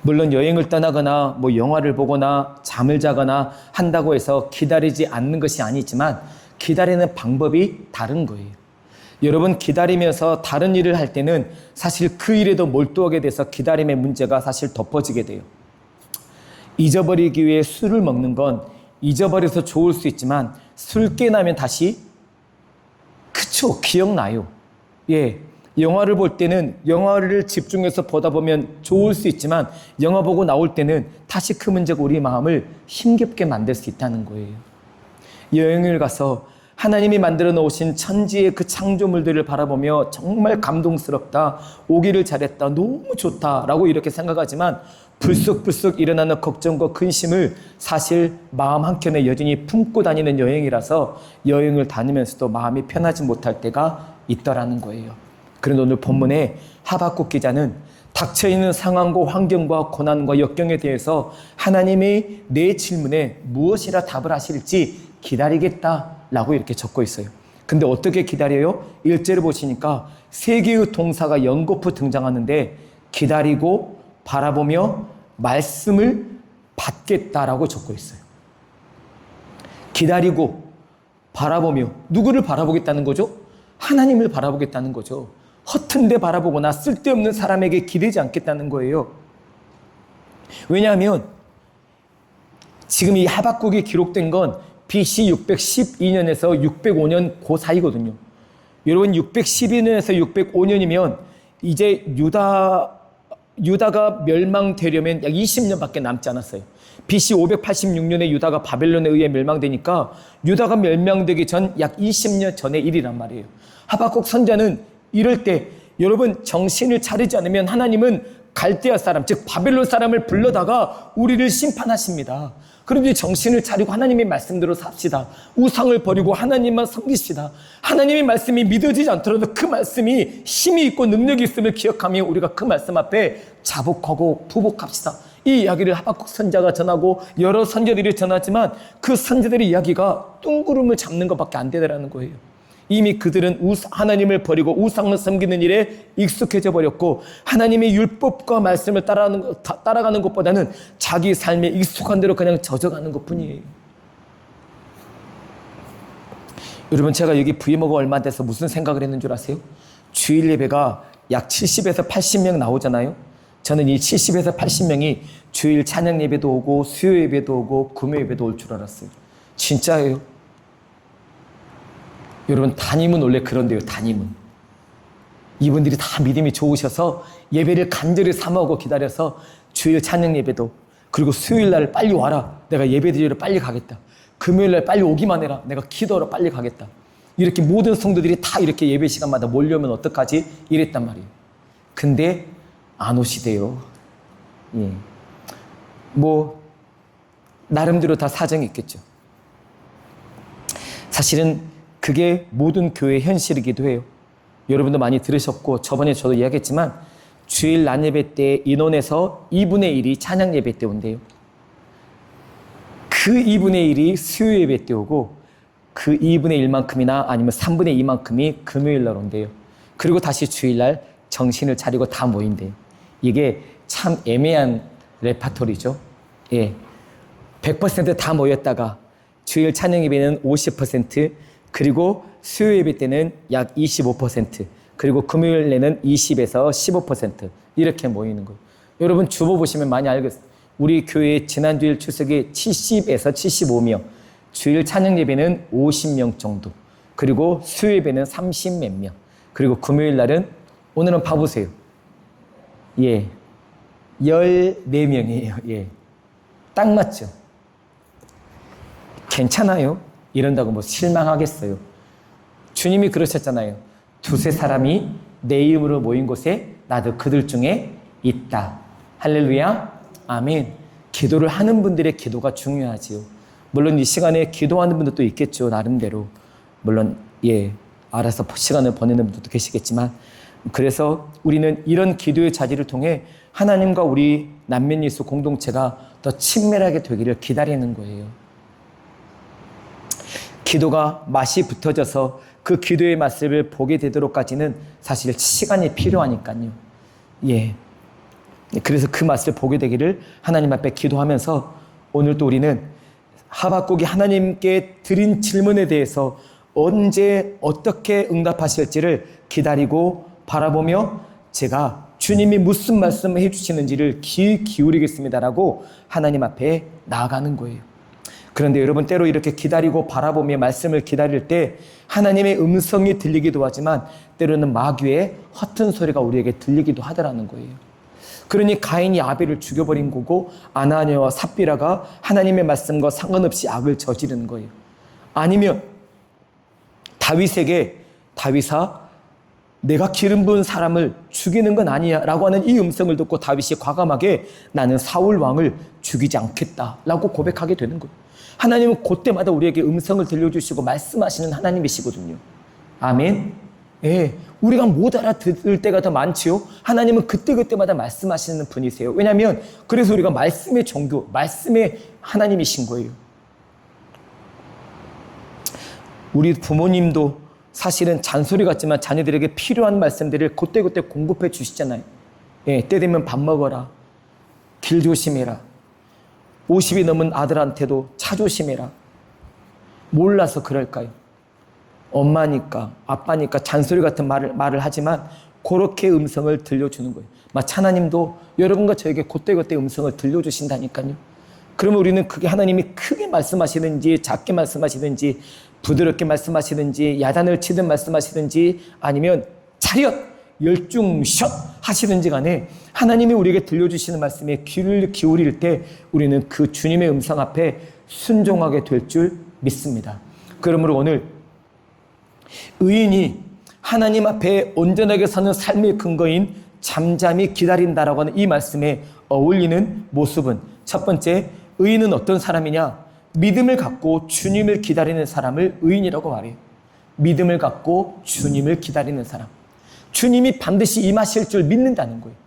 물론 여행을 떠나거나 뭐 영화를 보거나 잠을 자거나 한다고 해서 기다리지 않는 것이 아니지만 기다리는 방법이 다른 거예요. 여러분, 기다리면서 다른 일을 할 때는 사실 그 일에도 몰두하게 돼서 기다림의 문제가 사실 덮어지게 돼요. 잊어버리기 위해 술을 먹는 건 잊어버려서 좋을 수 있지만 술 깨나면 다시 그쵸, 기억나요. 예, 영화를 볼 때는 영화를 집중해서 보다 보면 좋을 수 있지만 영화 보고 나올 때는 다시 그 문제가 우리 마음을 힘겹게 만들 수 있다는 거예요. 여행을 가서 하나님이 만들어 놓으신 천지의 그 창조물들을 바라보며 정말 감동스럽다, 오기를 잘했다, 너무 좋다라고 이렇게 생각하지만 불쑥불쑥 일어나는 걱정과 근심을 사실 마음 한켠에 여전히 품고 다니는 여행이라서 여행을 다니면서도 마음이 편하지 못할 때가 있더라는 거예요. 그런데 오늘 본문에 하박국 기자는 닥쳐있는 상황과 환경과 고난과 역경에 대해서 하나님이 내 질문에 무엇이라 답을 하실지 기다리겠다라고 이렇게 적고 있어요. 근데 어떻게 기다려요? 1절을 보시니까 세 개의 동사가 연거푸 등장하는데 기다리고 바라보며 말씀을 받겠다라고 적고 있어요. 기다리고 바라보며 누구를 바라보겠다는 거죠? 하나님을 바라보겠다는 거죠. 허튼 데 바라보거나 쓸데없는 사람에게 기대지 않겠다는 거예요. 왜냐하면 지금 이 하박국이 기록된 건 BC 612년에서 605년 그 사이거든요. 여러분 612년에서 605년이면 이제 유다가 멸망되려면 약 20년밖에 남지 않았어요. BC 586년에 유다가 바벨론에 의해 멸망되니까 유다가 멸망되기 전 약 20년 전의 일이란 말이에요. 하박국 선자는 이럴 때 여러분 정신을 차리지 않으면 하나님은 갈대아 사람, 즉 바벨론 사람을 불러다가 우리를 심판하십니다. 그런데 정신을 차리고 하나님의 말씀대로 삽시다. 우상을 버리고 하나님만 섬기시다. 하나님의 말씀이 믿어지지 않더라도 그 말씀이 힘이 있고 능력이 있음을 기억하며 우리가 그 말씀 앞에 자복하고 부복합시다. 이 이야기를 하박국 선자가 전하고 여러 선자들이 전하지만 그 선자들의 이야기가 뚱구름을 잡는 것밖에 안 되더라는 거예요. 이미 그들은 하나님을 버리고 우상을 섬기는 일에 익숙해져 버렸고 하나님의 율법과 말씀을 따라가는 것보다는 자기 삶에 익숙한 대로 그냥 젖어가는 것뿐이에요. 여러분, 제가 여기 부임하고 얼마 안 돼서 무슨 생각을 했는 줄 아세요? 주일 예배가 약 70에서 80명 나오잖아요. 저는 이 70에서 80명이 주일 찬양 예배도 오고 수요 예배도 오고 금요 예배도 올 줄 알았어요. 진짜예요. 여러분, 담임은 원래 그런데요. 담임은 이분들이 다 믿음이 좋으셔서 예배를 간절히 사모하고 기다려서 주일 찬양 예배도, 그리고 수요일 날 빨리 와라, 내가 예배 드리러 빨리 가겠다. 금요일 날 빨리 오기만 해라, 내가 기도하러 빨리 가겠다. 이렇게 모든 성도들이 다 이렇게 예배 시간마다 몰려오면 어떡하지? 이랬단 말이에요. 근데 안 오시대요. 예. 뭐 나름대로 다 사정이 있겠죠. 사실은 그게 모든 교회의 현실이기도 해요. 여러분도 많이 들으셨고 저번에 저도 이야기했지만 주일 낮 예배 때 인원에서 2분의 1이 찬양 예배 때 온대요. 그 2분의 1이 수요 예배 때 오고 그 2분의 1만큼이나 아니면 3분의 2만큼이 금요일 날 온대요. 그리고 다시 주일 날 정신을 차리고 다 모인대요. 이게 참 애매한 레파토리죠. 예. 100% 다 모였다가 주일 찬양 예배는 50%, 그리고 수요 예배 때는 약 25%, 그리고 금요일에는 20에서 15% 이렇게 모이는 거예요. 여러분 주보 보시면 많이 알겠어요. 우리 교회 지난주일 출석이 70에서 75명, 주일 찬양 예배는 50명 정도, 그리고 수요 예배는 30 몇 명, 그리고 금요일 날은 오늘은 봐보세요. 예, 14명이에요. 예, 딱 맞죠? 괜찮아요? 이런다고 뭐 실망하겠어요? 주님이 그러셨잖아요. 두세 사람이 내 이름으로 모인 곳에 나도 그들 중에 있다. 할렐루야, 아멘. 기도를 하는 분들의 기도가 중요하지요. 물론 이 시간에 기도하는 분들도 있겠죠, 나름대로. 물론 예, 알아서 시간을 보내는 분들도 계시겠지만, 그래서 우리는 이런 기도의 자리를 통해 하나님과 우리 남매예수 공동체가 더 친밀하게 되기를 기다리는 거예요. 기도가 맛이 붙어져서 그 기도의 맛을 보게 되도록까지는 사실 시간이 필요하니까요. 예. 그래서 그 맛을 보게 되기를 하나님 앞에 기도하면서 오늘 또 우리는 하박국이 하나님께 드린 질문에 대해서 언제 어떻게 응답하실지를 기다리고 바라보며 제가 주님이 무슨 말씀을 해주시는지를 귀 기울이겠습니다라고 하나님 앞에 나아가는 거예요. 그런데 여러분, 때로 이렇게 기다리고 바라보며 말씀을 기다릴 때 하나님의 음성이 들리기도 하지만 때로는 마귀의 허튼 소리가 우리에게 들리기도 하더라는 거예요. 그러니 가인이 아벨을 죽여버린 거고 아나니아와 삽비라가 하나님의 말씀과 상관없이 악을 저지르는 거예요. 아니면 다윗아, 내가 기름 부은 사람을 죽이는 건 아니야 라고 하는 이 음성을 듣고 다윗이 과감하게 나는 사울 왕을 죽이지 않겠다라고 고백하게 되는 거예요. 하나님은 그때마다 우리에게 음성을 들려주시고 말씀하시는 하나님이시거든요. 아멘. 예, 우리가 못 알아들을 때가 더 많지요. 하나님은 그때그때마다 말씀하시는 분이세요. 왜냐하면 그래서 우리가 말씀의 종교, 말씀의 하나님이신 거예요. 우리 부모님도 사실은 잔소리 같지만 자녀들에게 필요한 말씀들을 그때그때 공급해 주시잖아요. 예, 때 되면 밥 먹어라, 길 조심해라, 50이 넘은 아들한테도 차 조심해라. 몰라서 그럴까요? 엄마니까 아빠니까 잔소리 같은 말을 하지만 그렇게 음성을 들려주는 거예요. 마치 하나님도 여러분과 저에게 그때그때 음성을 들려주신다니까요. 그러면 우리는 그게 하나님이 크게 말씀하시든지 작게 말씀하시든지 부드럽게 말씀하시든지 야단을 치든 말씀하시든지 아니면 차렷 열중샷 하시든지 간에 하나님이 우리에게 들려주시는 말씀에 귀를 기울일 때 우리는 그 주님의 음성 앞에 순종하게 될 줄 믿습니다. 그러므로 오늘 의인이 하나님 앞에 온전하게 사는 삶의 근거인 잠잠히 기다린다라고 하는 이 말씀에 어울리는 모습은, 첫 번째, 의인은 어떤 사람이냐? 믿음을 갖고 주님을 기다리는 사람을 의인이라고 말해요. 믿음을 갖고 주님을 기다리는 사람. 주님이 반드시 임하실 줄 믿는다는 거예요.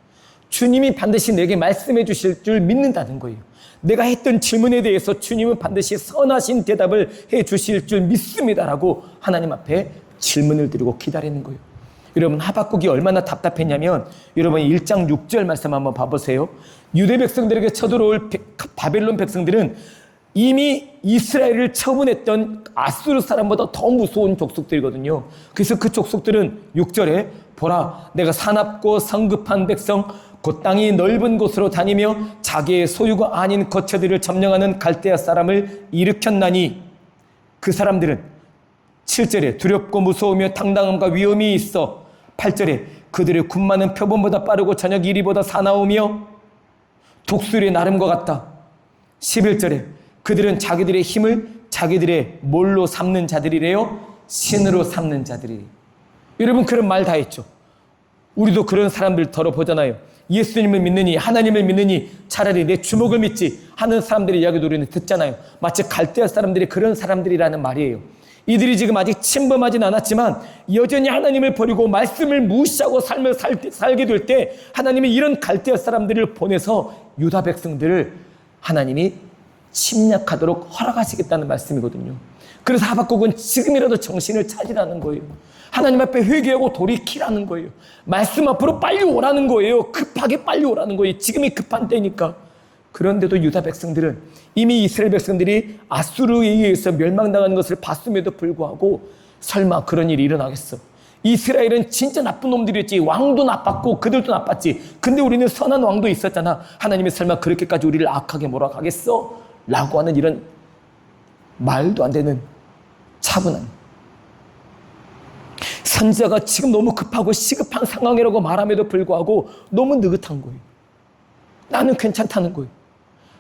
주님이 반드시 내게 말씀해 주실 줄 믿는다는 거예요. 내가 했던 질문에 대해서 주님은 반드시 선하신 대답을 해 주실 줄 믿습니다라고 하나님 앞에 질문을 드리고 기다리는 거예요. 여러분, 하박국이 얼마나 답답했냐면 여러분 1장 6절 말씀 한번 봐보세요. 유대 백성들에게 쳐들어올 바벨론 백성들은 이미 이스라엘을 처분했던 아수르 사람보다 더 무서운 족속들이거든요. 그래서 그 족속들은 6절에 보라, 내가 사납고 성급한 백성 곧 땅이 넓은 곳으로 다니며 자기의 소유가 아닌 거처들을 점령하는 갈대아 사람을 일으켰나니, 그 사람들은 7절에 두렵고 무서우며 당당함과 위엄이 있어, 8절에 그들의 군마는 표범보다 빠르고 저녁 이리보다 사나우며 독수리의 나름과 같다. 11절에 그들은 자기들의 힘을 자기들의 뭘로 삼는 자들이래요? 신으로 삼는 자들이. 여러분, 그런 말 다 했죠. 우리도 그런 사람들 덜어보잖아요. 예수님을 믿느니 하나님을 믿느니 차라리 내 주먹을 믿지 하는 사람들의 이야기도 우리는 듣잖아요. 마치 갈대아 사람들이 그런 사람들이라는 말이에요. 이들이 지금 아직 침범하진 않았지만 여전히 하나님을 버리고 말씀을 무시하고 삶을 살게 될 때 하나님이 이런 갈대아 사람들을 보내서 유다 백성들을 하나님이 침략하도록 허락하시겠다는 말씀이거든요. 그래서 하박국은 지금이라도 정신을 차리라는 거예요. 하나님 앞에 회개하고 돌이키라는 거예요. 말씀 앞으로 빨리 오라는 거예요. 급하게 빨리 오라는 거예요. 지금이 급한 때니까. 그런데도 유다 백성들은 이미 이스라엘 백성들이 아수르에 의해서 멸망당하는 것을 봤음에도 불구하고 설마 그런 일이 일어나겠어? 이스라엘은 진짜 나쁜 놈들이었지. 왕도 나빴고 그들도 나빴지. 근데 우리는 선한 왕도 있었잖아. 하나님이 설마 그렇게까지 우리를 악하게 몰아가겠어? 라고 하는 이런 말도 안 되는 차분함. 선지자가 지금 너무 급하고 시급한 상황이라고 말함에도 불구하고 너무 느긋한 거예요. 나는 괜찮다는 거예요.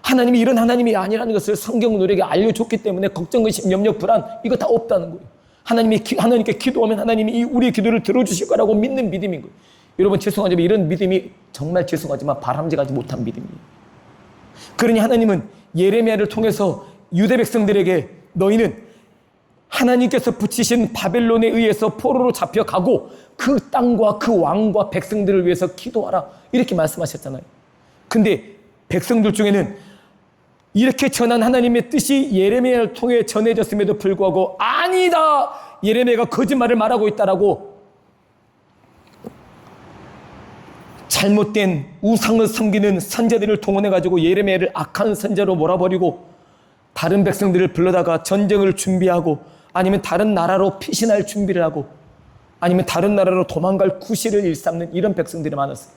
하나님이 이런 하나님이 아니라는 것을 성경은 우리에게 알려줬기 때문에 걱정, 의심, 염려, 불안 이거 다 없다는 거예요. 하나님께 기도하면 하나님이 우리의 기도를 들어주실 거라고 믿는 믿음인 거예요. 여러분, 죄송하지만 이런 믿음이 정말 죄송하지만 바람직하지 못한 믿음이에요. 그러니 하나님은 예레미야를 통해서 유대 백성들에게 너희는 하나님께서 붙이신 바벨론에 의해서 포로로 잡혀가고 그 땅과 그 왕과 백성들을 위해서 기도하라 이렇게 말씀하셨잖아요. 근데 백성들 중에는 이렇게 전한 하나님의 뜻이 예레미야를 통해 전해졌음에도 불구하고 아니다, 예레미야가 거짓말을 말하고 있다라고 잘못된 우상을 섬기는 선자들을 동원해가지고 예레미야를 악한 선자로 몰아버리고 다른 백성들을 불러다가 전쟁을 준비하고 아니면 다른 나라로 피신할 준비를 하고 아니면 다른 나라로 도망갈 구실을 일삼는 이런 백성들이 많았어요.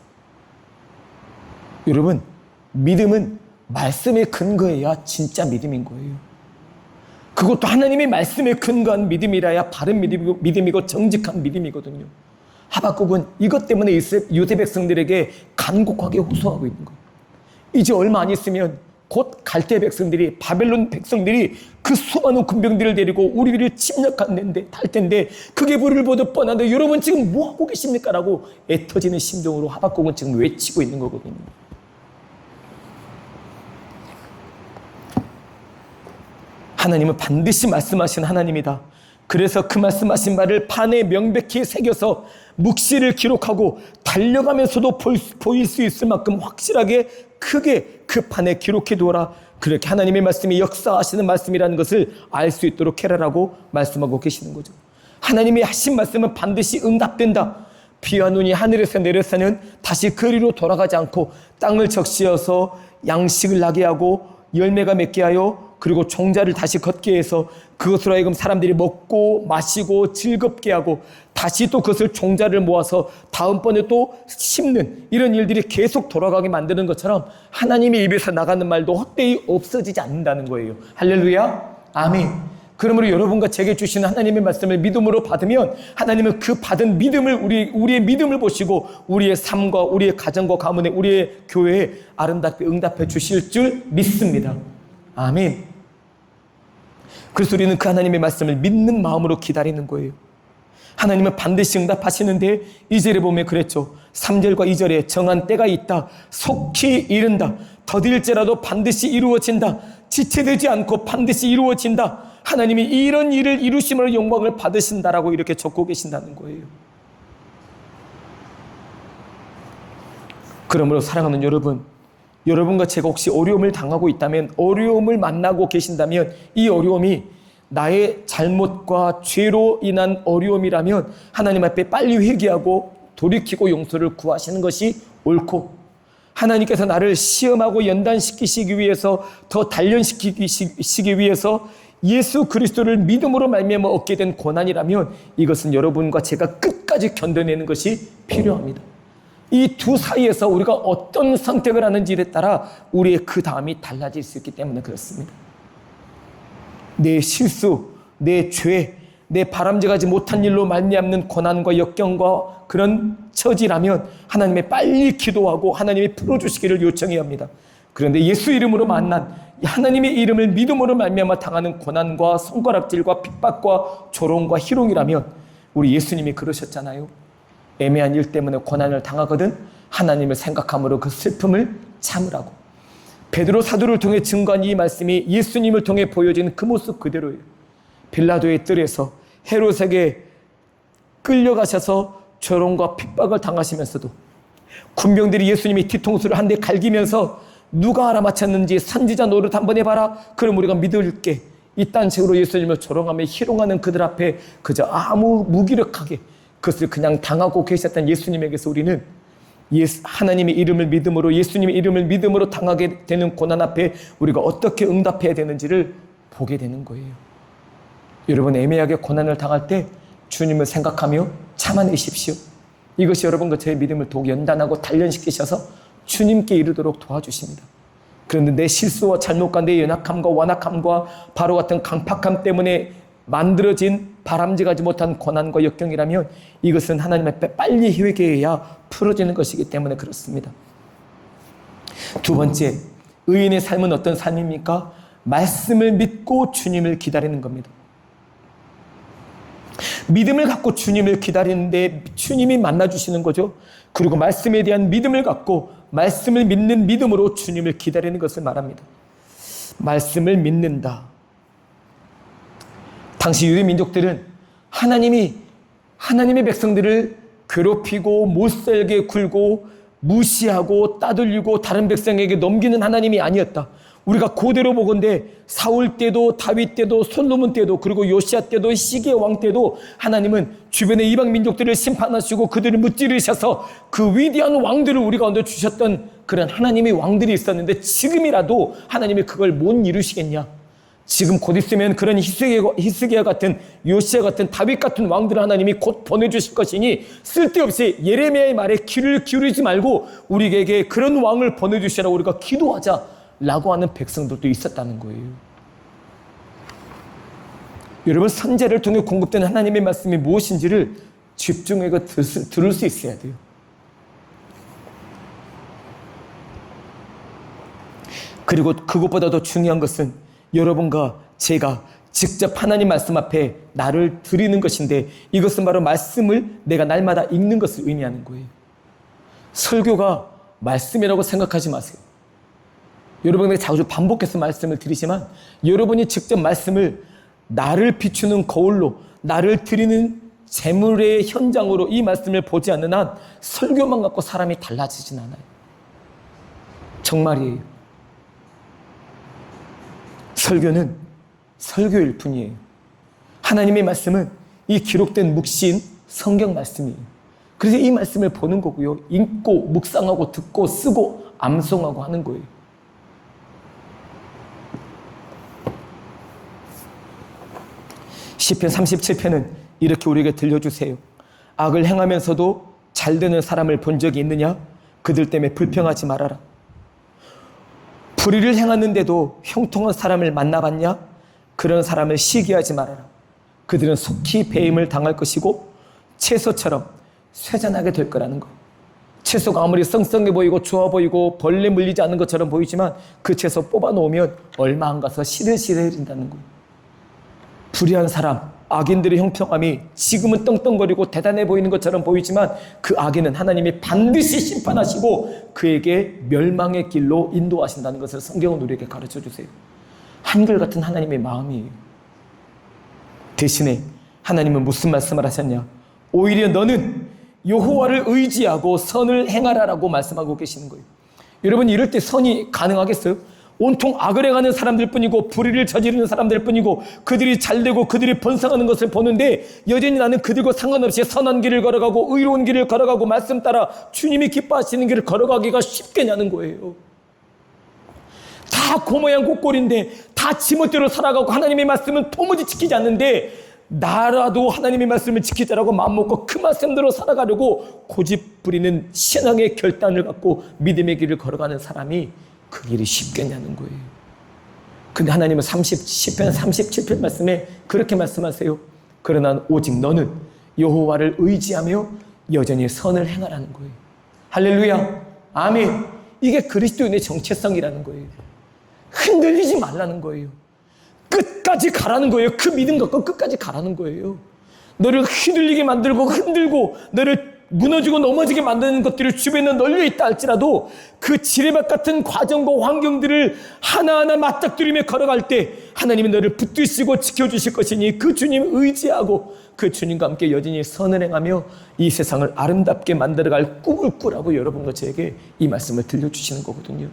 여러분, 믿음은 말씀에 근거해야 진짜 믿음인 거예요. 그것도 하나님의 말씀에 근거한 믿음이라야 바른 믿음이고 정직한 믿음이거든요. 하박국은 이것 때문에 유대 백성들에게 간곡하게 호소하고 있는 거예요. 이제 얼마 안 있으면 곧 갈대 백성들이, 바벨론 백성들이 그 수많은 군병들을 데리고 우리를 침략할 텐데 그게 불을 보듯 뻔한데 여러분 지금 뭐 하고 계십니까? 라고 애터지는 심정으로 하박국은 지금 외치고 있는 거거든요. 하나님은 반드시 말씀하신 하나님이다. 그래서 그 말씀하신 말을 판에 명백히 새겨서 묵시를 기록하고 달려가면서도 보일 수 있을 만큼 확실하게 크게 그 판에 기록해 두어라. 그렇게 하나님의 말씀이 역사하시는 말씀이라는 것을 알 수 있도록 해라라고 말씀하고 계시는 거죠. 하나님이 하신 말씀은 반드시 응답된다. 비와 눈이 하늘에서 내려서는 다시 그리로 돌아가지 않고 땅을 적시어서 양식을 나게 하고 열매가 맺게 하여 그리고 종자를 다시 걷게 해서 그것으로 하여금 사람들이 먹고 마시고 즐겁게 하고 다시 또 그것을 종자를 모아서 다음번에 또 심는 이런 일들이 계속 돌아가게 만드는 것처럼 하나님의 입에서 나가는 말도 헛되이 없어지지 않는다는 거예요. 할렐루야. 아멘. 그러므로 여러분과 제게 주시는 하나님의 말씀을 믿음으로 받으면 하나님은 그 받은 믿음을 우리의 믿음을 보시고 우리의 삶과 우리의 가정과 가문에 우리의 교회에 아름답게 응답해 주실 줄 믿습니다. 아멘. 그래서 우리는 그 하나님의 말씀을 믿는 마음으로 기다리는 거예요. 하나님은 반드시 응답하시는데 2절에 보면 그랬죠. 3절과 2절에 정한 때가 있다. 속히 이른다. 더딜지라도 반드시 이루어진다. 지체되지 않고 반드시 이루어진다. 하나님이 이런 일을 이루심으로 영광을 받으신다라고 이렇게 적고 계신다는 거예요. 그러므로 사랑하는 여러분, 여러분과 제가 혹시 어려움을 당하고 있다면, 어려움을 만나고 계신다면 이 어려움이 나의 잘못과 죄로 인한 어려움이라면 하나님 앞에 빨리 회개하고 돌이키고 용서를 구하시는 것이 옳고, 하나님께서 나를 시험하고 연단시키시기 위해서 더 단련시키기 위해서 예수 그리스도를 믿음으로 말미암아 얻게 된 고난이라면 이것은 여러분과 제가 끝까지 견뎌내는 것이 필요합니다. 이 두 사이에서 우리가 어떤 선택을 하는지에 따라 우리의 그 다음이 달라질 수 있기 때문에 그렇습니다. 내 실수, 내 죄, 내 바람직하지 못한 일로 말미암는 고난과 역경과 그런 처지라면 하나님의 빨리 기도하고 하나님이 풀어주시기를 요청해야 합니다. 그런데 예수 이름으로 만난 하나님의 이름을 믿음으로 말미암아 당하는 고난과 손가락질과 핍박과 조롱과 희롱이라면 우리 예수님이 그러셨잖아요. 애매한 일 때문에 고난을 당하거든 하나님을 생각함으로 그 슬픔을 참으라고. 베드로 사도를 통해 증거한 이 말씀이 예수님을 통해 보여진 그 모습 그대로예요. 빌라도의 뜰에서 헤롯에게 끌려가셔서 조롱과 핍박을 당하시면서도 군병들이 예수님이 뒤통수를 한 대 갈기면서 누가 알아맞혔는지 선지자 노릇 한번 해봐라. 그럼 우리가 믿을게. 이딴 식으로 예수님을 조롱하며 희롱하는 그들 앞에 그저 아무 무기력하게 그것을 그냥 당하고 계셨던 예수님에게서 우리는 하나님의 이름을 믿음으로, 예수님의 이름을 믿음으로 당하게 되는 고난 앞에 우리가 어떻게 응답해야 되는지를 보게 되는 거예요. 여러분, 애매하게 고난을 당할 때 주님을 생각하며 참아내십시오. 이것이 여러분과 저의 믿음을 더욱 연단하고 단련시키셔서 주님께 이르도록 도와주십니다. 그런데 내 실수와 잘못과 내 연약함과 완악함과 바로 같은 강팍함 때문에 만들어진 바람직하지 못한 고난과 역경이라면 이것은 하나님 앞에 빨리 회개해야 풀어지는 것이기 때문에 그렇습니다. 두 번째, 의인의 삶은 어떤 삶입니까? 말씀을 믿고 주님을 기다리는 겁니다. 믿음을 갖고 주님을 기다리는데 주님이 만나주시는 거죠. 그리고 말씀에 대한 믿음을 갖고 말씀을 믿는 믿음으로 주님을 기다리는 것을 말합니다. 말씀을 믿는다. 당시 유대 민족들은 하나님의 백성들을 괴롭히고 못살게 굴고 무시하고 따돌리고 다른 백성에게 넘기는 하나님이 아니었다. 우리가 그대로 보건대 사울 때도 다윗 때도 솔로몬 때도 그리고 요시야 때도 시기의 왕 때도 하나님은 주변의 이방 민족들을 심판하시고 그들을 무찌르셔서 그 위대한 왕들을 우리가 얻어 주셨던 그런 하나님의 왕들이 있었는데 지금이라도 하나님이 그걸 못 이루시겠냐? 지금 곧 있으면 그런 히스기야 같은, 요시야 같은, 다윗 같은 왕들을 하나님이 곧 보내주실 것이니 쓸데없이 예레미야의 말에 귀를 기울이지 말고 우리에게 그런 왕을 보내주시라고 우리가 기도하자라고 하는 백성들도 있었다는 거예요. 여러분, 선제를 통해 공급된 하나님의 말씀이 무엇인지를 집중해서 들을 수 있어야 돼요. 그리고 그것보다 더 중요한 것은 여러분과 제가 직접 하나님 말씀 앞에 나를 드리는 것인데, 이것은 바로 말씀을 내가 날마다 읽는 것을 의미하는 거예요. 설교가 말씀이라고 생각하지 마세요. 여러분에게 자주 반복해서 말씀을 드리지만 여러분이 직접 말씀을 나를 비추는 거울로, 나를 드리는 재물의 현장으로 이 말씀을 보지 않는 한 설교만 갖고 사람이 달라지진 않아요. 정말이에요. 설교는 설교일 뿐이에요. 하나님의 말씀은 이 기록된 묵신 성경 말씀이에요. 그래서 이 말씀을 보는 거고요. 읽고 묵상하고 듣고 쓰고 암송하고 하는 거예요. 시편 37편은 이렇게 우리에게 들려주세요. 악을 행하면서도 잘 되는 사람을 본 적이 있느냐? 그들 때문에 불평하지 말아라. 불의를 행하는데도 형통한 사람을 만나봤냐? 그런 사람을 시기하지 말아라. 그들은 속히 배임을 당할 것이고 채소처럼 쇠잔하게 될 거라는 거. 채소가 아무리 썽썽해 보이고 좋아 보이고 벌레 물리지 않는 것처럼 보이지만 그 채소 뽑아놓으면 얼마 안 가서 시들시들해진다는 거예요. 불의한 사람, 악인들의 형평함이 지금은 떵떵거리고 대단해 보이는 것처럼 보이지만 그 악인은 하나님이 반드시 심판하시고 그에게 멸망의 길로 인도하신다는 것을 성경은 우리에게 가르쳐 주세요. 한결같은 하나님의 마음이에요. 대신에 하나님은 무슨 말씀을 하셨냐? 오히려 너는 여호와를 의지하고 선을 행하라라고 말씀하고 계시는 거예요. 여러분, 이럴 때 선이 가능하겠어요? 온통 악을 행하는 사람들 뿐이고 불의를 저지르는 사람들 뿐이고 그들이 잘되고 그들이 번성하는 것을 보는데 여전히 나는 그들과 상관없이 선한 길을 걸어가고 의로운 길을 걸어가고 말씀 따라 주님이 기뻐하시는 길을 걸어가기가 쉽겠냐는 거예요. 다 고모양 꼴인데 다 지멋대로 살아가고 하나님의 말씀은 도무지 지키지 않는데 나라도 하나님의 말씀을 지키자라고 마음먹고 그 말씀대로 살아가려고 고집 부리는 신앙의 결단을 갖고 믿음의 길을 걸어가는 사람이 그 길이 쉽겠냐는 거예요. 근데 하나님은 시편 37편 말씀에 그렇게 말씀하세요. 그러나 오직 너는 여호와를 의지하며 여전히 선을 행하라는 거예요. 할렐루야, 아멘. 이게 그리스도인의 정체성이라는 거예요. 흔들리지 말라는 거예요. 끝까지 가라는 거예요. 그 믿음 갖고 끝까지 가라는 거예요. 너를 휘둘리게 만들고 흔들고 너를 무너지고 넘어지게 만드는 것들이 주변에 널려 있다 할지라도 그 지뢰밭 같은 과정과 환경들을 하나하나 맞닥뜨리며 걸어갈 때 하나님이 너를 붙드시고 지켜주실 것이니 그 주님 의지하고 그 주님과 함께 여전히 선을 행하며 이 세상을 아름답게 만들어갈 꿈을 꾸라고 여러분과 저에게 이 말씀을 들려주시는 거거든요.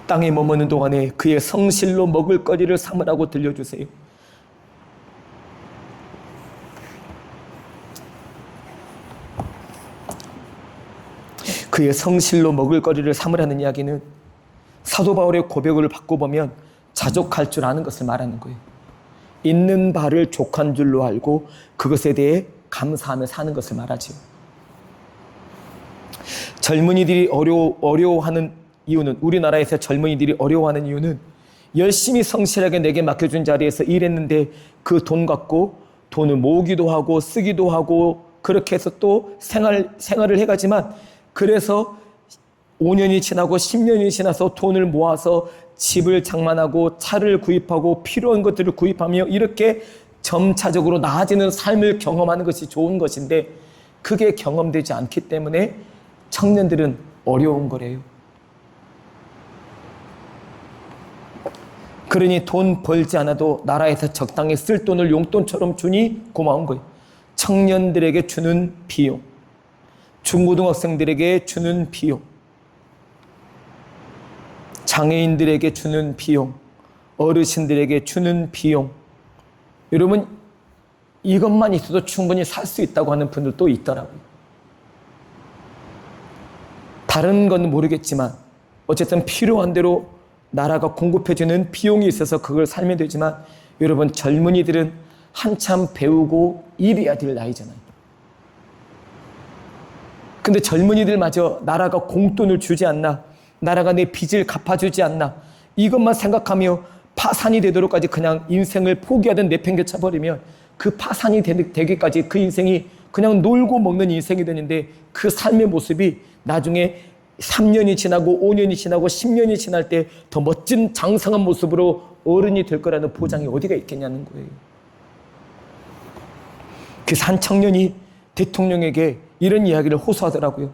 땅에 머무는 동안에 그의 성실로 먹을 거리를 삼으라고 들려주세요. 그의 성실로 먹을 거리를 삼으라는 이야기는 사도 바울의 고백을 바꿔보면 자족할 줄 아는 것을 말하는 거예요. 있는 바를 족한 줄로 알고 그것에 대해 감사하며 사는 것을 말하죠. 젊은이들이 어려워하는 이유는, 우리나라에서 젊은이들이 어려워하는 이유는 열심히 성실하게 내게 맡겨준 자리에서 일했는데 그 돈 갖고 돈을 모으기도 하고 쓰기도 하고 그렇게 해서 또 생활을 해가지만 그래서 5년이 지나고 10년이 지나서 돈을 모아서 집을 장만하고 차를 구입하고 필요한 것들을 구입하며 이렇게 점차적으로 나아지는 삶을 경험하는 것이 좋은 것인데 그게 경험되지 않기 때문에 청년들은 어려운 거래요. 그러니 돈 벌지 않아도 나라에서 적당히 쓸 돈을 용돈처럼 주니 고마운 거예요. 청년들에게 주는 비용, 중고등학생들에게 주는 비용, 장애인들에게 주는 비용, 어르신들에게 주는 비용. 여러분, 이것만 있어도 충분히 살 수 있다고 하는 분들도 있더라고요. 다른 건 모르겠지만 어쨌든 필요한 대로 나라가 공급해주는 비용이 있어서 그걸 살면 되지만, 여러분, 젊은이들은 한참 배우고 일해야 될 나이잖아요. 근데 젊은이들마저 나라가 공돈을 주지 않나, 나라가 내 빚을 갚아주지 않나, 이것만 생각하며 파산이 되도록까지 그냥 인생을 포기하든 내팽개쳐 버리면 그 파산이 되기까지 그 인생이 그냥 놀고 먹는 인생이 되는데, 그 삶의 모습이 나중에 3년이 지나고 5년이 지나고 10년이 지날 때 더 멋진 장성한 모습으로 어른이 될 거라는 보장이 어디가 있겠냐는 거예요. 그래서 한 청년이 대통령에게 이런 이야기를 호소하더라고요.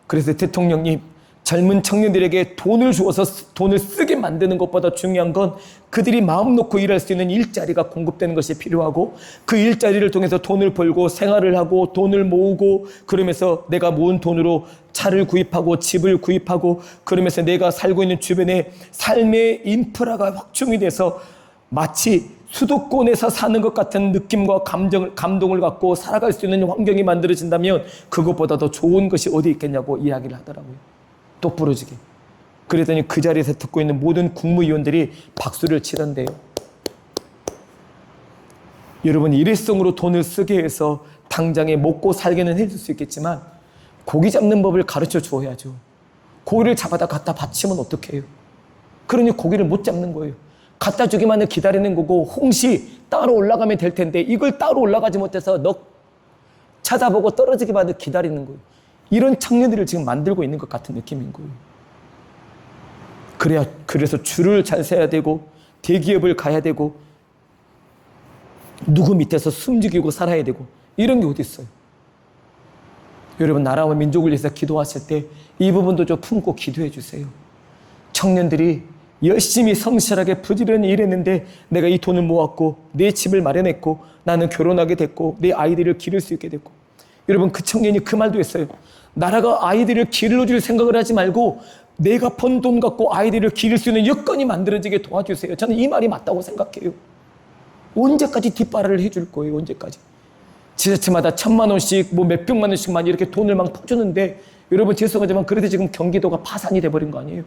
그래서 대통령님, 젊은 청년들에게 돈을 주어서 돈을 쓰게 만드는 것보다 중요한 건 그들이 마음 놓고 일할 수 있는 일자리가 공급되는 것이 필요하고, 그 일자리를 통해서 돈을 벌고 생활을 하고 돈을 모으고, 그러면서 내가 모은 돈으로 차를 구입하고 집을 구입하고, 그러면서 내가 살고 있는 주변에 삶의 인프라가 확충이 돼서 마치 수도권에서 사는 것 같은 느낌과 감동을 갖고 살아갈 수 있는 환경이 만들어진다면 그것보다 더 좋은 것이 어디 있겠냐고 이야기를 하더라고요. 똑부러지게. 그랬더니 그 자리에서 듣고 있는 모든 국무위원들이 박수를 치던데요. 여러분, 일회성으로 돈을 쓰게 해서 당장에 먹고 살게는 해줄 수 있겠지만 고기 잡는 법을 가르쳐 주어야죠. 고기를 잡아다 갖다 바치면 어떡해요? 그러니 고기를 못 잡는 거예요. 갖다 주기만을 기다리는 거고, 홍시 따로 올라가면 될 텐데 이걸 따로 올라가지 못해서 너 찾아보고 떨어지기만을 기다리는 거예요. 이런 청년들을 지금 만들고 있는 것 같은 느낌인 거예요. 그래서 줄을 잘 서야 되고 대기업을 가야 되고 누구 밑에서 숨죽이고 살아야 되고, 이런 게 어디 있어요? 여러분, 나라와 민족을 위해서 기도하실 때 이 부분도 좀 품고 기도해 주세요. 청년들이 열심히 성실하게 부지런히 일했는데 내가 이 돈을 모았고 내 집을 마련했고 나는 결혼하게 됐고 내 아이들을 기를 수 있게 됐고, 여러분, 그 청년이 그 말도 했어요. 나라가 아이들을 길러줄 생각을 하지 말고 내가 번 돈 갖고 아이들을 기를 수 있는 여건이 만들어지게 도와주세요. 저는 이 말이 맞다고 생각해요. 언제까지 뒷바라를 해줄 거예요? 언제까지? 지자체마다 1,000만 원씩 뭐 몇백만 원씩만 이렇게 돈을 막 퍼주는데, 여러분, 죄송하지만 그래도 지금 경기도가 파산이 돼버린 거 아니에요?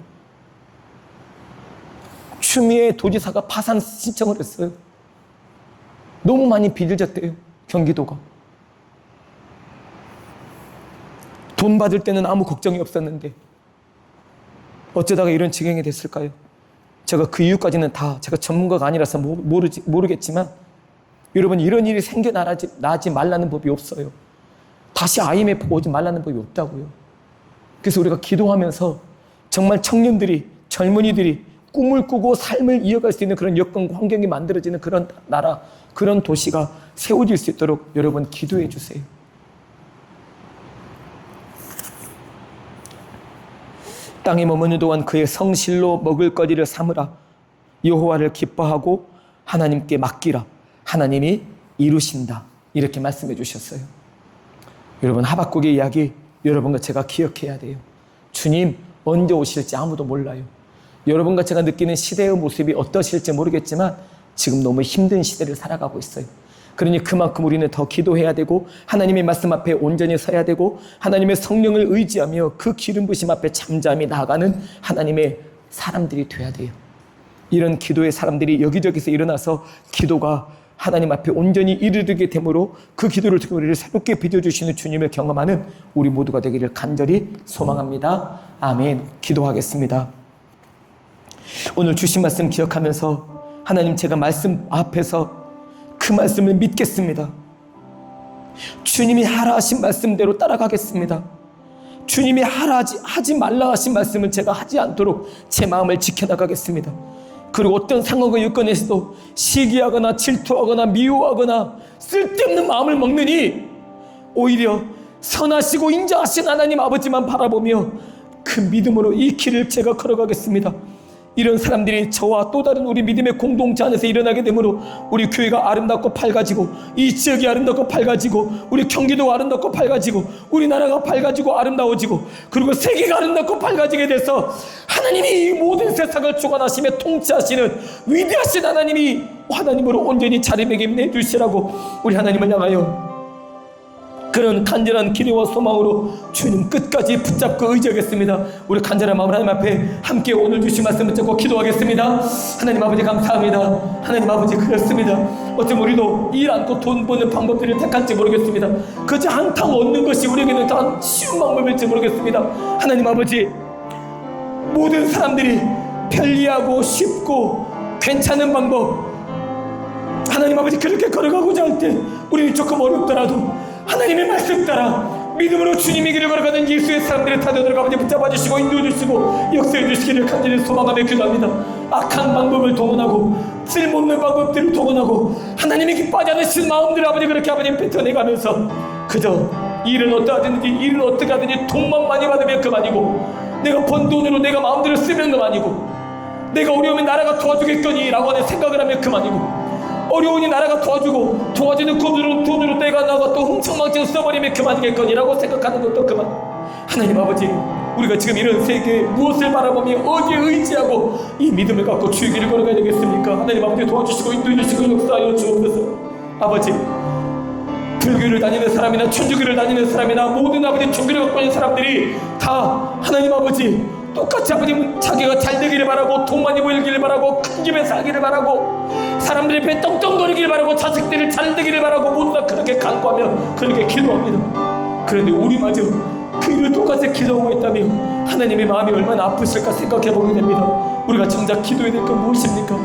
추미애 도지사가 파산 신청을 했어요. 너무 많이 빚을 졌대요, 경기도가. 돈 받을 때는 아무 걱정이 없었는데 어쩌다가 이런 지경이 됐을까요? 제가 그 이유까지는 다 제가 전문가가 아니라서 모르겠지만, 여러분, 이런 일이 생겨나지 말라는 법이 없어요. 다시 IMF가 오지 말라는 법이 없다고요. 그래서 우리가 기도하면서 정말 청년들이, 젊은이들이 꿈을 꾸고 삶을 이어갈 수 있는 그런 여건과 환경이 만들어지는 그런 나라, 그런 도시가 세워질 수 있도록 여러분 기도해 주세요. 땅에 머무는 동안 그의 성실로 먹을거리를 삼으라. 여호와를 기뻐하고 하나님께 맡기라. 하나님이 이루신다. 이렇게 말씀해 주셨어요. 여러분, 하박국의 이야기 여러분과 제가 기억해야 돼요. 주님 언제 오실지 아무도 몰라요. 여러분과 제가 느끼는 시대의 모습이 어떠실지 모르겠지만 지금 너무 힘든 시대를 살아가고 있어요. 그러니 그만큼 우리는 더 기도해야 되고 하나님의 말씀 앞에 온전히 서야 되고 하나님의 성령을 의지하며 그 기름 부심 앞에 잠잠히 나아가는 하나님의 사람들이 돼야 돼요. 이런 기도의 사람들이 여기저기서 일어나서 기도가 하나님 앞에 온전히 이르게 되므로 그 기도를 통해 우리를 새롭게 빚어주시는 주님을 경험하는 우리 모두가 되기를 간절히 소망합니다. 아멘. 기도하겠습니다. 오늘 주신 말씀 기억하면서 하나님, 제가 말씀 앞에서 그 말씀을 믿겠습니다. 주님이 하라 하신 말씀대로 따라가겠습니다. 주님이 하지 말라 하신 말씀을 제가 하지 않도록 제 마음을 지켜나가겠습니다. 그리고 어떤 상황과 여건에서도 시기하거나 질투하거나 미워하거나 쓸데없는 마음을 먹느니 오히려 선하시고 인자하신 하나님 아버지만 바라보며 그 믿음으로 이 길을 제가 걸어가겠습니다. 이런 사람들이 저와 또 다른 우리 믿음의 공동체 안에서 일어나게 되므로 우리 교회가 아름답고 밝아지고, 이 지역이 아름답고 밝아지고, 우리 경기도가 아름답고 밝아지고, 우리나라가 밝아지고 아름다워지고, 그리고 세계가 아름답고 밝아지게 돼서 하나님이 이 모든 세상을 주관하시며 통치하시는 위대하신 하나님이 하나님으로 온전히 자리매김 내주시라고 우리 하나님을 향하여 그런 간절한 기대와 소망으로 주님 끝까지 붙잡고 의지하겠습니다. 우리 간절한 마음으로 하나님 앞에 함께 오늘 주신 말씀 붙잡고 기도하겠습니다. 하나님 아버지 감사합니다. 하나님 아버지 그렇습니다. 어쩌면 우리도 일 않고 돈 버는 방법들을 택할지 모르겠습니다. 그저 한탕 얻는 것이 우리에게는 더 쉬운 방법일지 모르겠습니다. 하나님 아버지, 모든 사람들이 편리하고 쉽고 괜찮은 방법, 하나님 아버지 그렇게 걸어가고자 할 때 우리는 조금 어렵더라도 하나님의 말씀 따라 믿음으로 주님의 길을 걸어가는 예수의 사람들의 타도들을 아버지 붙잡아 주시고 인도해 주시고 역사해 주시기를 간절히 소망하며 기도합니다. 악한 방법을 동원하고 쓸모없는 방법들을 동원하고 하나님의 기뻐하지 않으신 마음들을 아버지 그렇게 아버지 뱉어내가면서 그저 일을 어떠하든지 일을 어떻게 하든지 돈만 많이 받으면 그만이고 내가 번 돈으로 내가 마음대로 쓰면 그만이고 내가 어려우면 나라가 도와주겠거니 라고 하는 생각을 하면 그만이고 어려우니 나라가 도와주고 도와주는 돈으로 내가 나가 또 흥청망청 써버리면 그만이겠거니라고 생각하는 것도 그만. 하나님 아버지, 우리가 지금 이런 세계에 무엇을 바라보며 어디에 의지하고 이 믿음을 갖고 주의 길을 걸어가야 되겠습니까? 하나님 아버지 도와주시고 인도해 주시고 역사하여 주옵소서. 아버지, 불교를 다니는 사람이나 천주교를 다니는 사람이나 모든 아버지 종교를 갖고 있는 사람들이 다 하나님 아버지 똑같이 아버지 자기가 잘 되기를 바라고 돈 많이 벌기를 바라고 큰 집에 살기를 바라고 사람들의 배 떵떵거리기를 바라고 자식들을 잘 되기를 바라고 모두 다 그렇게 간구하며 그렇게 기도합니다. 그런데 우리마저 그 일을 똑같이 기도하고 있다면 하나님의 마음이 얼마나 아프실까 생각해보게 됩니다. 우리가 정작 기도해야 될 건 무엇입니까?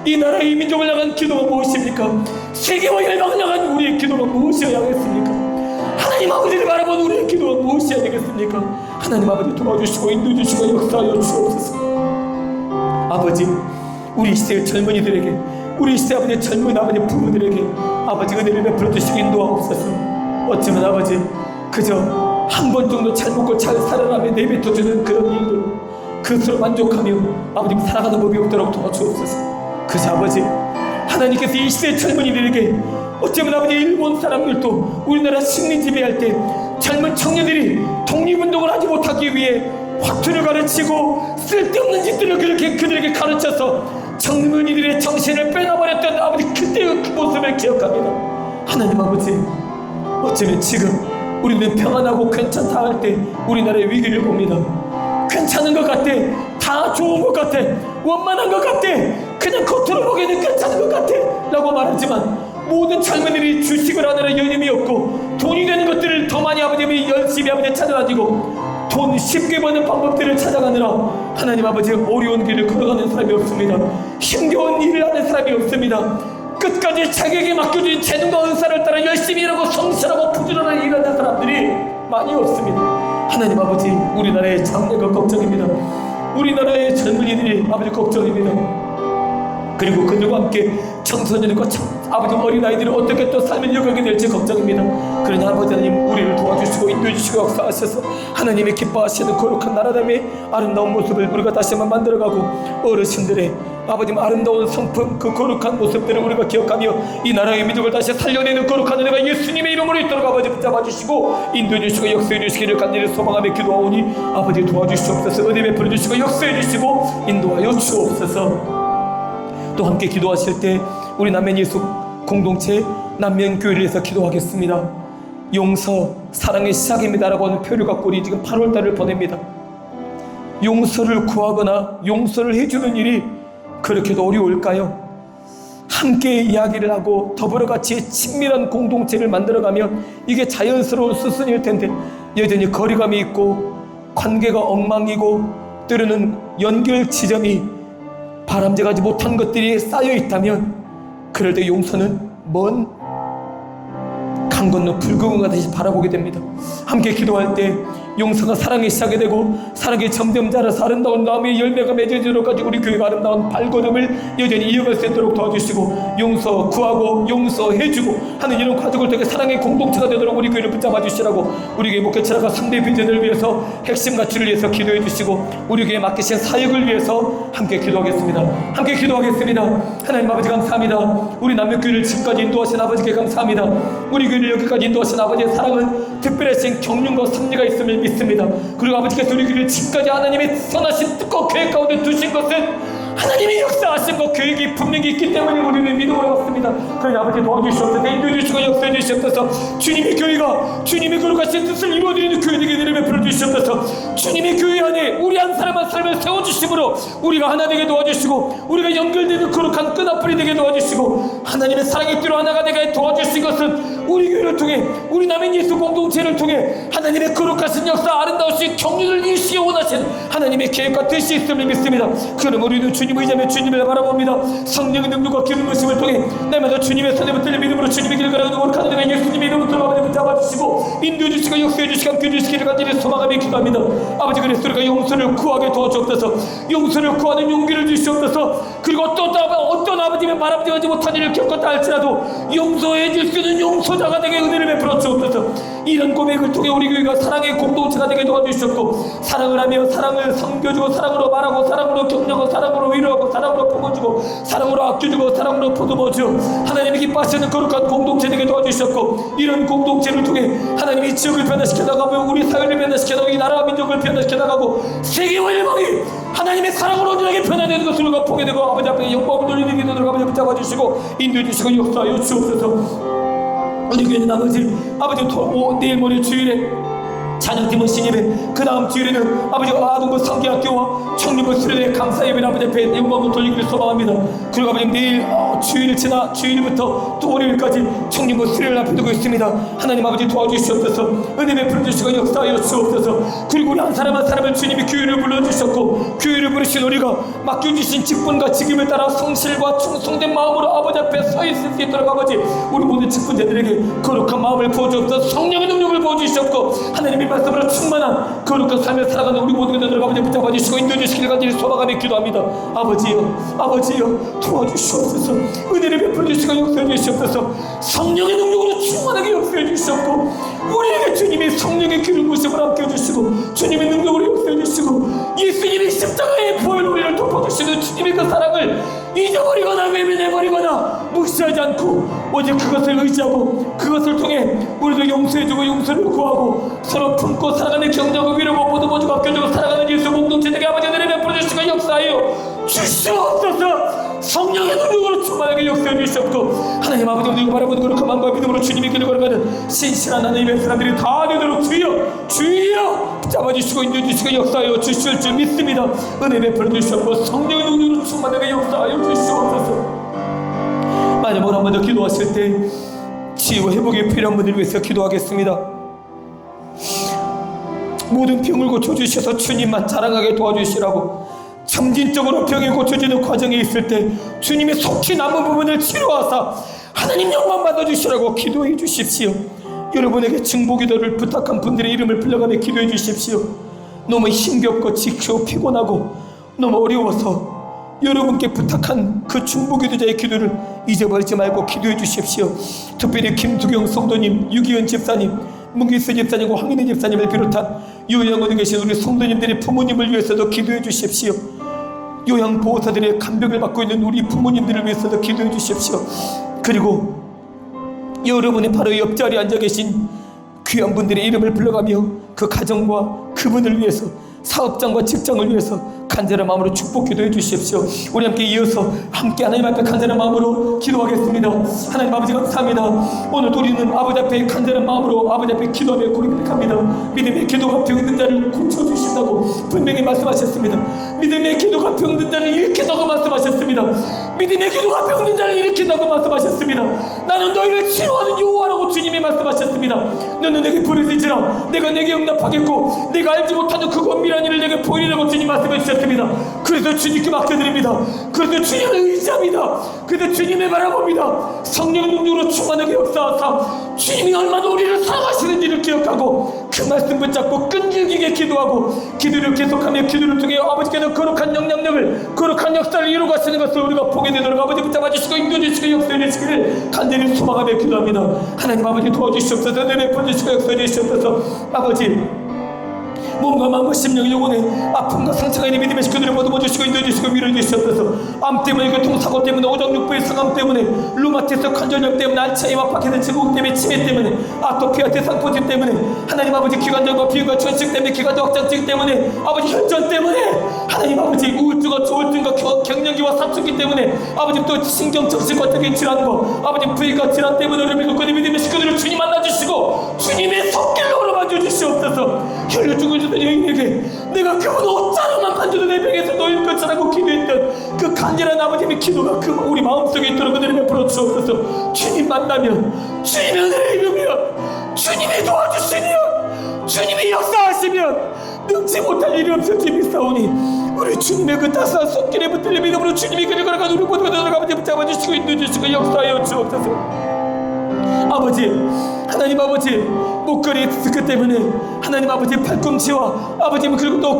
이 나라 이 민족을 향한 기도가 무엇입니까? 세계와 열방을 향한 우리의 기도가 무엇이어야 하겠습니까? 하나님 아버지를 바라보는 우리의 기도가 무엇이어야 되겠습니까? 하나님 아버지 도와주시고 인도해 주시고 역사하여 주옵소서. 아버지, 우리 시대의 젊은이들에게 우리 시대 아버지 젊은 아버지 부부들에게 아버지 은혜를 베풀어 주시고 인도하옵소서. 어쩌면 아버지 그저 한 번 정도 잘 먹고 잘 살아나며 내뱉어 주는 그런 일들 그것으로 만족하며 아버지 살아가는 법이 없도록 도와주옵소서. 그저 아버지 하나님께서 이 시대 젊은이들에게 어쩌면 아버지 일본 사람들도 우리나라 식민 지배할 때 젊은 청년들이 독립운동을 하지 못하기 위해 화투를 가르치고 쓸데없는 짓들을 그렇게 그들에게 가르쳐서 젊은이들의 정신을 빼놔버렸던 아버지 그때의 그 모습을 기억합니다. 하나님 아버지, 어쩌면 지금 우리는 평안하고 괜찮다 할 때 우리나라의 위기를 봅니다. 괜찮은 것 같아, 다 좋은 것 같아, 원만한 것 같아, 그냥 겉으로 보기에는 괜찮은 것 같아 라고 말하지만 모든 젊은이들이 주식을 하느라 여념이 없고 돈이 되는 것들을 더 많이 아버지 열심히 아버지 찾아다니고 돈 쉽게 버는 방법들을 찾아가느라 하나님 아버지 어려운 길을 걸어가는 사람이 없습니다. 힘겨운 일을 하는 사람이 없습니다. 끝까지 자기에게 맡겨진 재능과 은사를 따라 열심히 일하고 성실하고 부지런하게 일하는 사람들이 많이 없습니다. 하나님 아버지, 우리나라의 장래가 걱정입니다. 우리나라의 젊은이들이 아버지 걱정입니다. 그리고 그들과 함께 청소년과 아버지 어린아이들이 어떻게 또 삶을 이어가게 될지 걱정입니다. 그러나 아버지 하나님 우리를 도와주시고 인도해 주시고 역사하셔서 하나님의 기뻐하시는 거룩한 나라됨의 아름다운 모습을 우리가 다시 한번 만들어가고 어르신들의 아버지 아름다운 성품 그 거룩한 모습들을 우리가 기억하며 이 나라의 민족을 다시 살려내는 거룩한 은혜가 예수님의 이름으로 있도록 아버지 붙잡아 주시고 인도해 주시고 역사해 주시기를 간절히 소망하며 기도하오니 아버지 도와주시옵소서. 은혜 베풀어 주시고 역사해 주시고 인도하여 주옵소서. 또 함께 기도하실 때 우리 남면 예수 공동체 남면교회를 위해서 기도하겠습니다. 용서 사랑의 시작입니다라고 하는 표를 갖고 우리 지금 8월달을 보냅니다. 용서를 구하거나 용서를 해주는 일이 그렇게도 어려울까요? 함께 이야기를 하고 더불어 같이 친밀한 공동체를 만들어가면 이게 자연스러운 수순일 텐데 여전히 거리감이 있고 관계가 엉망이고 때로는 연결 지점이 바람직하지 못한 것들이 쌓여 있다면 그럴 때 용서는 먼 강 건너 불구경과 다시 바라보게 됩니다. 함께 기도할 때 용서가 사랑의 시작이 되고 사랑이 점점 자라서 아름다운 나무의 열매가 맺어지도록 가지고 우리 교회가 아름다운 발걸음을 여전히 이어갈 수 있도록 도와주시고 용서 구하고 용서해주고 하는 이런 과정을 통해 사랑의 공동체가 되도록 우리 교회를 붙잡아 주시라고 우리 교회 목회자가 3대 비전을 위해서 핵심 가치를 위해서 기도해 주시고 우리 교회에 맡기신 사역을 위해서 함께 기도하겠습니다. 함께 기도하겠습니다. 하나님 아버지 감사합니다. 우리 남녀교회를 지금까지 인도하신 아버지께 감사합니다. 우리 교회를 여기까지 인도하신 아버지의 사랑은 특별하신 경륜과 섭리가 있음을 믿습니다. 그리고 아버지께서 우리 교회를 지금까지 하나님의 선하신 뜻과 계획 가운데 두신 것은 하나님의 역사하신 것 계획이 분명히 있기 때문에 우리는 믿음으로 왔습니다. 그러니 아버지 도와주시옵소서, 인도해 주시고 역사해 주시옵소서. 주님의 교회가 주님의 거룩하신 뜻을 이루어드리는 교회 되게 되려 베풀어 주시옵소서. 주님의 교회 안에 우리 한 사람 한 사람을 세워주심으로 우리가 하나 되게 도와주시고, 우리가 연결되는 거룩한 끈앞풀이 되게 도와주시고, 하나님의 사랑의 띠로 하나가 되게 도와주신 것은 우리 교회를 통해, 우리 남인 예수 공동체를 통해 하나님의 거룩하신 역사, 아름다우신 경륜을 이루시기 원하신 하나님의 계획과 뜻이 있음을 믿습니다. 그럼 우리는 주님을 의지하며 주님을 바라봅니다. 성령의 능력과 기름 부으심을 통해 날마다 주님의 손에 붙들려 믿음으로 주님의 길을 걸어가는 거룩한 은혜가 예수님의 이름으로 들어가며 붙잡아주시고 인도해 주시고 역사해 주시고 함께해 주시기를 간절히 소망하며 기도합니다. 아버지, 그래서 우리가 용서를 구하게 도와주옵소서. 용서를 구하는 용기를 주시옵소서. 그리고 어떤 아버지의 말아들지 못한 일을 겪었다 할지라도 용서해 줄 수 있는 용서자가 되게 은혜를 베풀어 주옵소서. 이런 고백을 통해 우리 교회가 사랑의 공동체가 되게 도와주셨고, 사랑을 하며 사랑을 섬겨주고, 사랑으로 말하고, 사랑으로 격려하고, 사랑으로 위로하고, 사랑으로 품어주고, 사랑으로 아껴주고, 사랑으로 보듬어주 하나님이 기뻐하시는 거룩한 공동체 되게 도와주셨고, 이런 공동체를 통해 하나님이 지역을 변화시켜 나가며 우리 사회를 변화시켜 나가고 이 나라와 민족을 변화시켜 나가고 세계와 일방이 하나님의 사랑으로 온전하게 변화되는 것을 우리가 보게 되고, 아버지 앞에 영광을 돌리는 기도를 아버지 붙잡아주시고 인도해 주시고 역사하여 주옵소서. 우리 교회는 아버지 내일 모레 주일에 찬양팀은 신예배, 그 다음 주일에는 아버지 아동부 성기학교와 청년부 수련회 감사예배를 아버지 앞에 영광을 돌리기를 소망합니다. 그리고 아버지 내일 주일 지나 주일부터 또 월요일까지 청년부 수련회를 앞에 두고 있습니다. 하나님 아버지 도와주시옵소서. 은혜 베풀어 주시고 역사하여 주옵소서. 그리고 우리 한 사람 한 사람을 주님이 교회를 불러주셨고, 교회를 부르신 우리가 맡겨주신 직분과 직임을 따라 성실과 충성된 마음으로 아버지 앞에 서 있을 수 있도록 아버지 우리 모든 직분자들에게 거룩한 마음을 부어주옵소서. 성령의 능력을 부어주시옵고, 하나님의 말씀으로 충만한 거룩한 삶을 살아가는 우리 모든 분들 아버지 붙잡아 주시고 인도해 주시기를 간절히 소망하며 기도합니다. 아버지여 도와주시옵소서. 은혜를 베풀어 주시고 역사해 주시옵소서. 성령의 능력으로 충만하게 역사해 주시옵고, 우리에게 주님의 성령의 기름 부으심을 함께 해주시고, 주님의 능력으로 역사해 주시고, 예수님의 십자가의 보혈로 우리를 덮어주시는 주님의 그 사랑을 잊어버리거나 외면해버리거나 무시하지 않고 오직 그것을 의지하고, 그것을 통해 우리도 용서해주고 용서를 구하고 서로 품고 살아가는 격려하고 위로하고 보듬어주고 아껴주고 살아가는 예수 공동체 되게 아버지 은혜를 베풀어 주시고 역사하여 주시옵소서. 성령의 능력으로 충만하게 역사해 주시옵고, 하나님 아버지 우리가 바라보는 거룩한 마음과 믿음으로 주님의 길을 걸어가는 신실한 하나님의 사람들이 다 되도록 주여 잡아주시고 인도해주시고 역사하여 주실 줄 믿습니다. 은혜 베풀어 주시옵고 성령의 능력으로 충만하게 역사하여 주시옵소서. 마지막으로 한 번 더 기도하실 때 치유와 회복이 필요한 분들 위해서 기도하겠습니다. 모든 병을 고쳐주셔서 주님만 자랑하게 도와주시라고, 점진적으로 병이 고쳐지는 과정에 있을 때 주님의 속히 남은 부분을 치료하사 하나님 영광 받아주시라고 기도해 주십시오. 여러분에게 증보기도를 부탁한 분들의 이름을 불러가며 기도해 주십시오. 너무 힘겹고 지치고 피곤하고 너무 어려워서 여러분께 부탁한 그 중보기도자의 기도를 잊어버리지 말고 기도해 주십시오. 특별히 김두경 성도님, 유기현 집사님, 문기수 집사님과 황인혜 집사님을 비롯한 요양원에 계신 우리 성도님들의 부모님을 위해서도 기도해 주십시오. 요양보호사들의 간병을 받고 있는 우리 부모님들을 위해서도 기도해 주십시오. 그리고 여러분의 바로 옆자리에 앉아 계신 귀한 분들의 이름을 불러가며 그 가정과 그분을 위해서, 사업장과 직장을 위해서 간절한 마음으로 축복 기도해 주십시오. 우리 함께 이어서 함께 하나님 앞에 간절한 마음으로 기도하겠습니다. 하나님 아버지 감사합니다. 오늘도 우리는 아버지 앞에 간절한 마음으로 아버지 앞에 기도하며 고백합니다. 믿음의 기도가 병든 자를 고쳐주신다고 분명히 말씀하셨습니다. 믿음의 기도가 병든 자를 일으킨다고 말씀하셨습니다. 믿음의 기도가 병든 자를 일으킨다고 말씀하셨습니다. 나는 너희를 치료하는 여호와라고 주님이 말씀하셨습니다. 너는 내게 부르짖으라 내가 내게 응답하겠고 내가 알지 못하는 그 은밀한 일을 내게 보이라고 주님 말씀해 주셨습니다. 그래서 주님께 맡겨드립니다. 그래서 주님을 의지합니다. 그래서 주님을 바라봅니다. 성령의 능력으로 충만하게 역사하사 주님이 얼마나 우리를 사랑하시는지를 기억하고 그 말씀 붙잡고 끈질기게 기도하고 기도를 계속하며 기도를 통해 아버지께서 거룩한 영향력을, 거룩한 역사를 이루고 가시는 것을 우리가 보게 되도록 아버지 붙잡아 주시고 인도해 주시고 역사해 주시기를 간절히 소망하며 기도합니다. 하나님 아버지 도와주시옵소서. 은혜 베풀어 주시고 역사해 주시옵소서. 아버지 몸과 마음과 심령 영혼의 아픔과 상처가 있는 믿음의 식구들을 모두 모주시고 인도해주시고 위로해주시옵소서. 암 때문에 교통사고 때문에 오장육부의 상암 때문에 루마티스 관절염 때문에 알츠하이머 파킨슨 증후군 때문에 치매 때문에 아토피아 대상포진 때문에 하나님 아버지 기관절과 비위가 전증 때문에 기관절 확장증 때문에 아버지 혈전 때문에 하나님 아버지 우울증과 조울증과 갱년기와 사춘기 때문에 아버지 또 신경정신과적인 질환과 아버지 부위가 질환 때문에 어려움을 겪고 있는 믿음의 식구들을 주님 만나주시고 주님의 손길로 오르만져 주시옵소서. 혈류증을 주던 여인에게 내가 그분 옷자루만 만져도 내 병에서 놓일 것이라고 기도했던 그 간절한 아버님의 기도가 그 우리 마음속에 있도록 그들을 베풀어 주옵소서. 주님 만나면 주님의 은혜를 입으며 주님이 도와주시며 주님이 역사하시면 능치 못할 일이 없어 재밌사오니 우리 주님의 그 따스한 손길에 붙들려 믿음으로 주님이 그를 걸어가 우리 모두가 들어가면 붙잡아주시고 인도해주시고 역사하여 주옵소서. 아버지 하나님 아버지 목걸이 디스크 때문에 하나님 아버지 팔꿈치와 아버지 그리고 또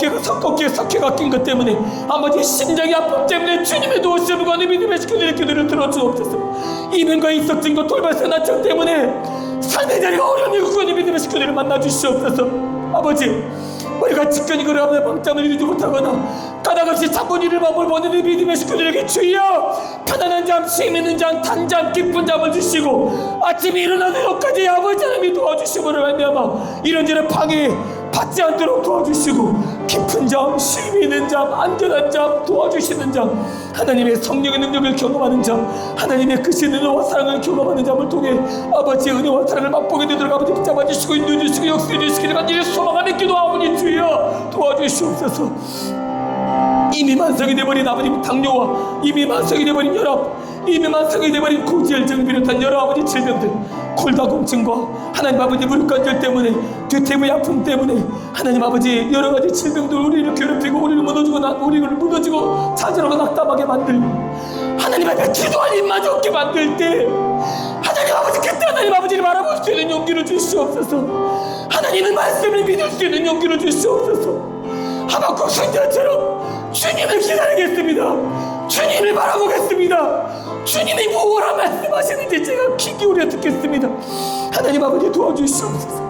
어깨에 석회가 낀 것 때문에 아버지 심장의 아픔 때문에 주님의 도우심을 구하는 믿음의 식구들의 기도를 들어주옵소서. 이면과 입석증과 돌발성 난청 때문에 삶의 자리가 어려움이 구하는 믿음의 식구들을 만나주시옵소서. 아버지 우리가 직견이 걸어가며 방점을 이루지 못하거나 까닭없이 잠본이를 마음을 보는 믿음의 식구들에게 주여 편안한 잠, 쉼 있는 잠, 단잠, 깊은 잠을 주시고 아침에 일어나는 것까지 아버지 하나님이 도와주시고를 말미암아 이런저런 방해 받지 않도록 도와주시고 깊은 잠, 쉼 있는 잠, 안전한 잠 도와주시는 잠, 하나님의 성령의 능력을 경험하는 잠, 하나님의 크신 은혜와 사랑을 경험하는 잠을 통해 아버지의 은혜와 사랑을 맛보게 되도록 아버지 붙잡아주시고 인도해주시고 역사해주시기를 간절히 소망하며 기도하오니 주여 도와주시옵소서. 이미 만성이 되어버린 아버님 당뇨와 이미 만성이 되어버린 혈압, 이미 만성이 되어버린 고지혈증을 비롯한 여러 아버지 질병들, 골다공증과 하나님 아버지 무릎관절 때문에 뒤태부의 아픔 때문에 하나님 아버지 여러 가지 질병들 우리를 괴롭히고 우리를 무너지고 좌절하고 낙담하게 만들고 하나님 앞에 기도할 힘마저 없게 만들 때 하나님 아버지 그때 하나님 아버지를 바라볼 수 있는 용기를 주시옵소서. 하나님의 말씀을 믿을 수 있는 용기를 주시옵소서. 하박국 선지자처럼 주님을 기다리겠습니다. 주님을 바라보겠습니다. 주님이 무엇라 말씀하시는지 제가 귀 기울여 듣겠습니다. 하나님 아버지 도와주시옵소서.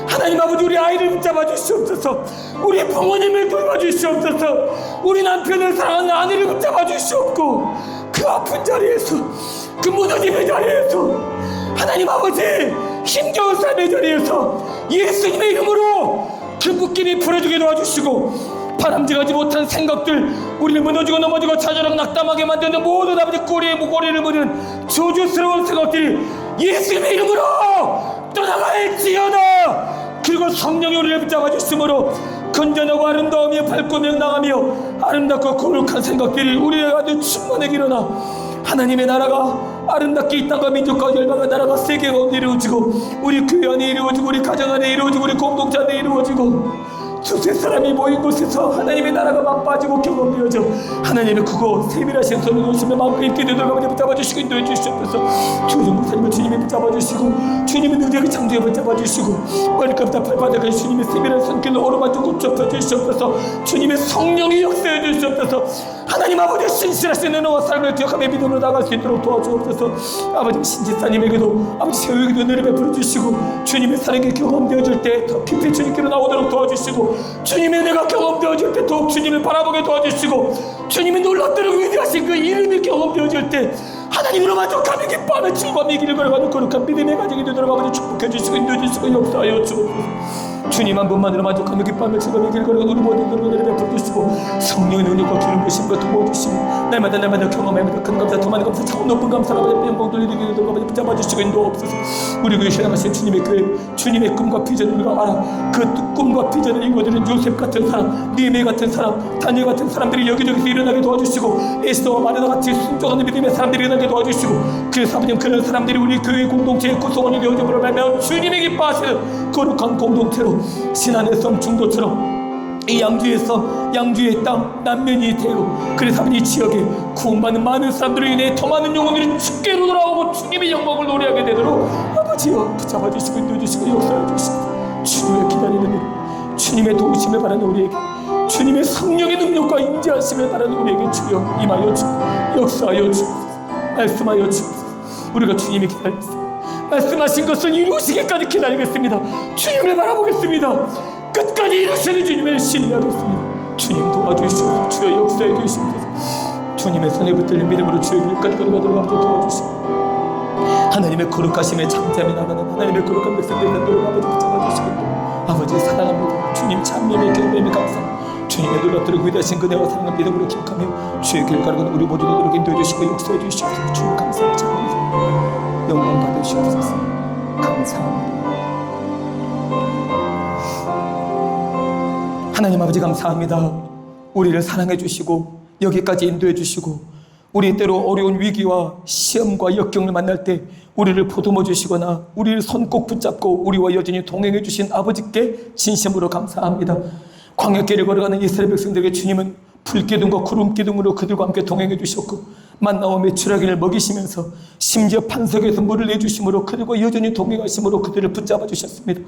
하나님 아버지 우리 아이를 붙잡아 주시옵소서. 우리 부모님을 돌봐주시옵소서. 우리 남편을 사랑하는 아내를 붙잡아 주시옵고 그 아픈 자리에서 그 무너짐의 자리에서 하나님 아버지 힘겨운 삶의 자리에서 예수님의 이름으로 그 묶임이 풀어주게 도와주시고 바람직하지 못한 생각들 우리를 무너지고 넘어지고 좌절하고 낙담하게 만드는 모든 아버지 꼬리에 목걸이를 무는 저주스러운 생각들이 예수님의 이름으로 떠나갈지어다. 그리고 성령이 우리를 붙잡아 주심으로 건전하고 아름다우며 밝고 명랑하며 아름답고 거룩한 생각들이 우리의 아주 충만하게 일어나 하나님의 나라가 아름답게 이 땅과 민족과 열방의 나라가 세계가 이루어지고 우리 교회 안에 이루어지고 우리 가정 안에 이루어지고 우리 공동체 안에 이루어지고 두세 사람이 모인 곳에서 하나님의 나라가 맛빠지고 경험되어져 하나님의 크고 세밀하신 손을 놓으시며 마음껏 입게 되도록 아버지 붙잡아주시고 인도해 주시옵소서. 주님 목사님을 주님이 붙잡아주시고 주님의 능력을 창조해 붙잡아주시고 머리끝부터 발바닥에 주님의 세밀한 손길로 오르만져 굽혀펴 주시옵소서. 주님의 성령이 역사해 주시옵소서. 하나님 아버지의 신실하신 은혜와 사랑을 기억하며 믿음으로 나갈 수 있도록 도와주옵소서. 아버지 신지사님에게도 아버지 세우에게도 은혜를 베풀어 주시고 주님의 사랑이 경험되어질 때 더 깊이 주님께로 나오도록 도와주시고 주님의 은혜가 경험되어질 때 더욱 주님을 바라보게 도와주시고 주님이 놀랍도록 위대하신 그 이름이 경험되어질 때 하나님으로 만족하며 기뻐하며 즐거움이 길을 걸어가는 거룩한 믿음의 가정이 되도록 아버지 축복해 주시고 인도해 주시고 역사하여 주옵소서. 주님 한 분만으로 만족하며 기뻐하며 즐거움이 길을 걸어가는 우리 모든 은혜를 베풀어 주시고 성령의 능력과 기름 부으심과 도와주시고 날마다 경험하며 큰 감사 더 많은 감사 차고 높은 감사를 아버지 영광 돌리게 되도록 아버지 붙잡아 주시고 인도옵소서. 우리 교회 신앙하신 주님의 그 주님의 꿈과 비전을 우리가 알아 그 꿈과 비전을 이루어드는 요셉 같은 사람, 니에미 같은 사람, 다니엘 같은 사람들이 여기저기서 일어나게 도와주시고 에스더와 마르다 같이 순종하는 믿음의 사람들이 일어나게 도와주시고 그래서 아버지 그런 사람들이 우리 교회 공동체의 구성원이 되어짐으로 말미암아 주님이 기뻐하시는 거룩한 공동체로 신안의 섬 중도처럼 이 양주의 섬, 양주의 땅, 남면이 되고 그래서 아버지 이 지역에 구원받는 많은 사람들로 인해 더 많은 영혼들이 주께로 돌아오고 주님의 영광을 노래하게 되도록 아버지여 붙잡아주시고 인도해주시고 역사해주시고 주님을 기다리는 우리 주님의 도우심을 바라는 우리에게 주님의 성령의 능력과 임재하심을 바라는 우리에게 주여 임하여 주옵소서. 역사하여 주옵소서. 말씀하여 주옵소서. 우리가 주님이 기다리겠습니다. 말씀하신 것을 이루시기까지 기다리겠습니다. 주님을 바라보겠습니다. 끝까지 이루시는 주님을 신뢰하겠습니다. 주님 도와주시옵소서. 주여 역사해 주시옵소서. 주님의 손에 붙들린 믿음으로 주의 길까지 걸어가도록 함께 도와주시옵소서. 하나님의 거룩하심에 잠잠히 나가는 하나님의 거룩한 백성들이 되도록 아버지 붙잡아주시고, 아버지 사랑합니다. 주님 참여의 경배에 감사합니다. 주님의 놀랍도록 위대하신 그네와 사랑을 믿음으로 기억하며 주의 길 가르는 우리 모두 되도록 인도해 주시고 역사해 주시옵소서. 주님 감사합니다. 영광 받으시옵소서. 감사합니다. 하나님 아버지 감사합니다. 우리를 사랑해 주시고 여기까지 인도해 주시고, 우리 때로 어려운 위기와 시험과 역경을 만날 때 우리를 보듬어 주시거나 우리를 손 꼭 붙잡고 우리와 여전히 동행해 주신 아버지께 진심으로 감사합니다. 광야길을 걸어가는 이스라엘 백성들에게 주님은 불기둥과 구름기둥으로 그들과 함께 동행해 주셨고, 만나와 메추라기를 먹이시면서 심지어 반석에서 물을 내주심으로 그들과 여전히 동행하심으로 그들을 붙잡아 주셨습니다.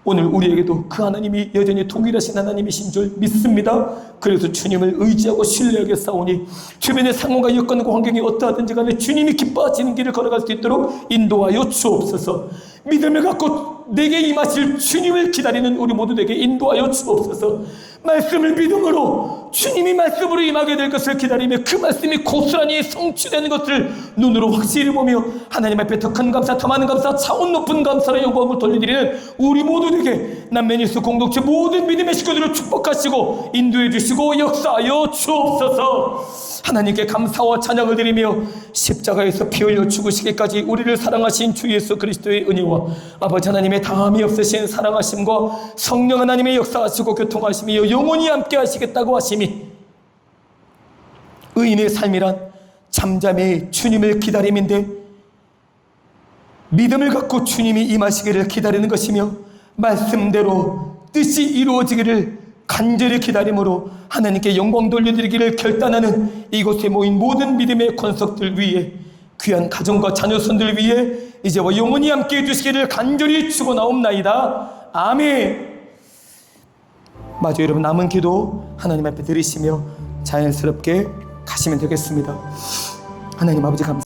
오늘 우리에게도 그 하나님이 여전히 동일하신 하나님이신 줄 믿습니다. 그래서 주님을 의지하고 신뢰하게 싸우니 주변의 상황과 여건과 환경이 어떠하든지 간에 주님이 기뻐하시는 길을 걸어갈 수 있도록 인도하여 주옵소서. 믿음을 갖고 내게 임하실 주님을 기다리는 우리 모두에게 인도하여 주옵소서. 말씀을 믿음으로 주님이 말씀으로 임하게 될 것을 기다리며 그 말씀이 고스란히 성취되는 것을 눈으로 확실히 보며 하나님 앞에 더 큰 감사, 더 많은 감사, 차원 높은 감사와 영광을 돌려드리는 우리 모두에게 남매니스 공동체 모든 믿음의 식구들을 축복하시고 인도해 주시고 역사하여 주옵소서. 하나님께 감사와 찬양을 드리며 십자가에서 피 흘려 죽으시기까지 우리를 사랑하신 주 예수 그리스도의 은혜와 아버지 하나님의 다함이 없으신 사랑하심과 성령 하나님의 역사하시고 교통하심이여 영원히 함께 하시겠다고 하심이 의인의 삶이란 잠잠히 주님을 기다림인데, 믿음을 갖고 주님이 임하시기를 기다리는 것이며 말씀대로 뜻이 이루어지기를 간절히 기다림으로 하나님께 영광 돌려드리기를 결단하는 이곳에 모인 모든 믿음의 권속들 위에, 귀한 가정과 자녀손들 위에 이제와 영원히 함께 해주시기를 간절히 축원하옵나이다. 아멘. 마저 여러분 남은 기도 하나님 앞에 드리시며 자연스럽게 가시면 되겠습니다. 하나님 아버지 감사합니다.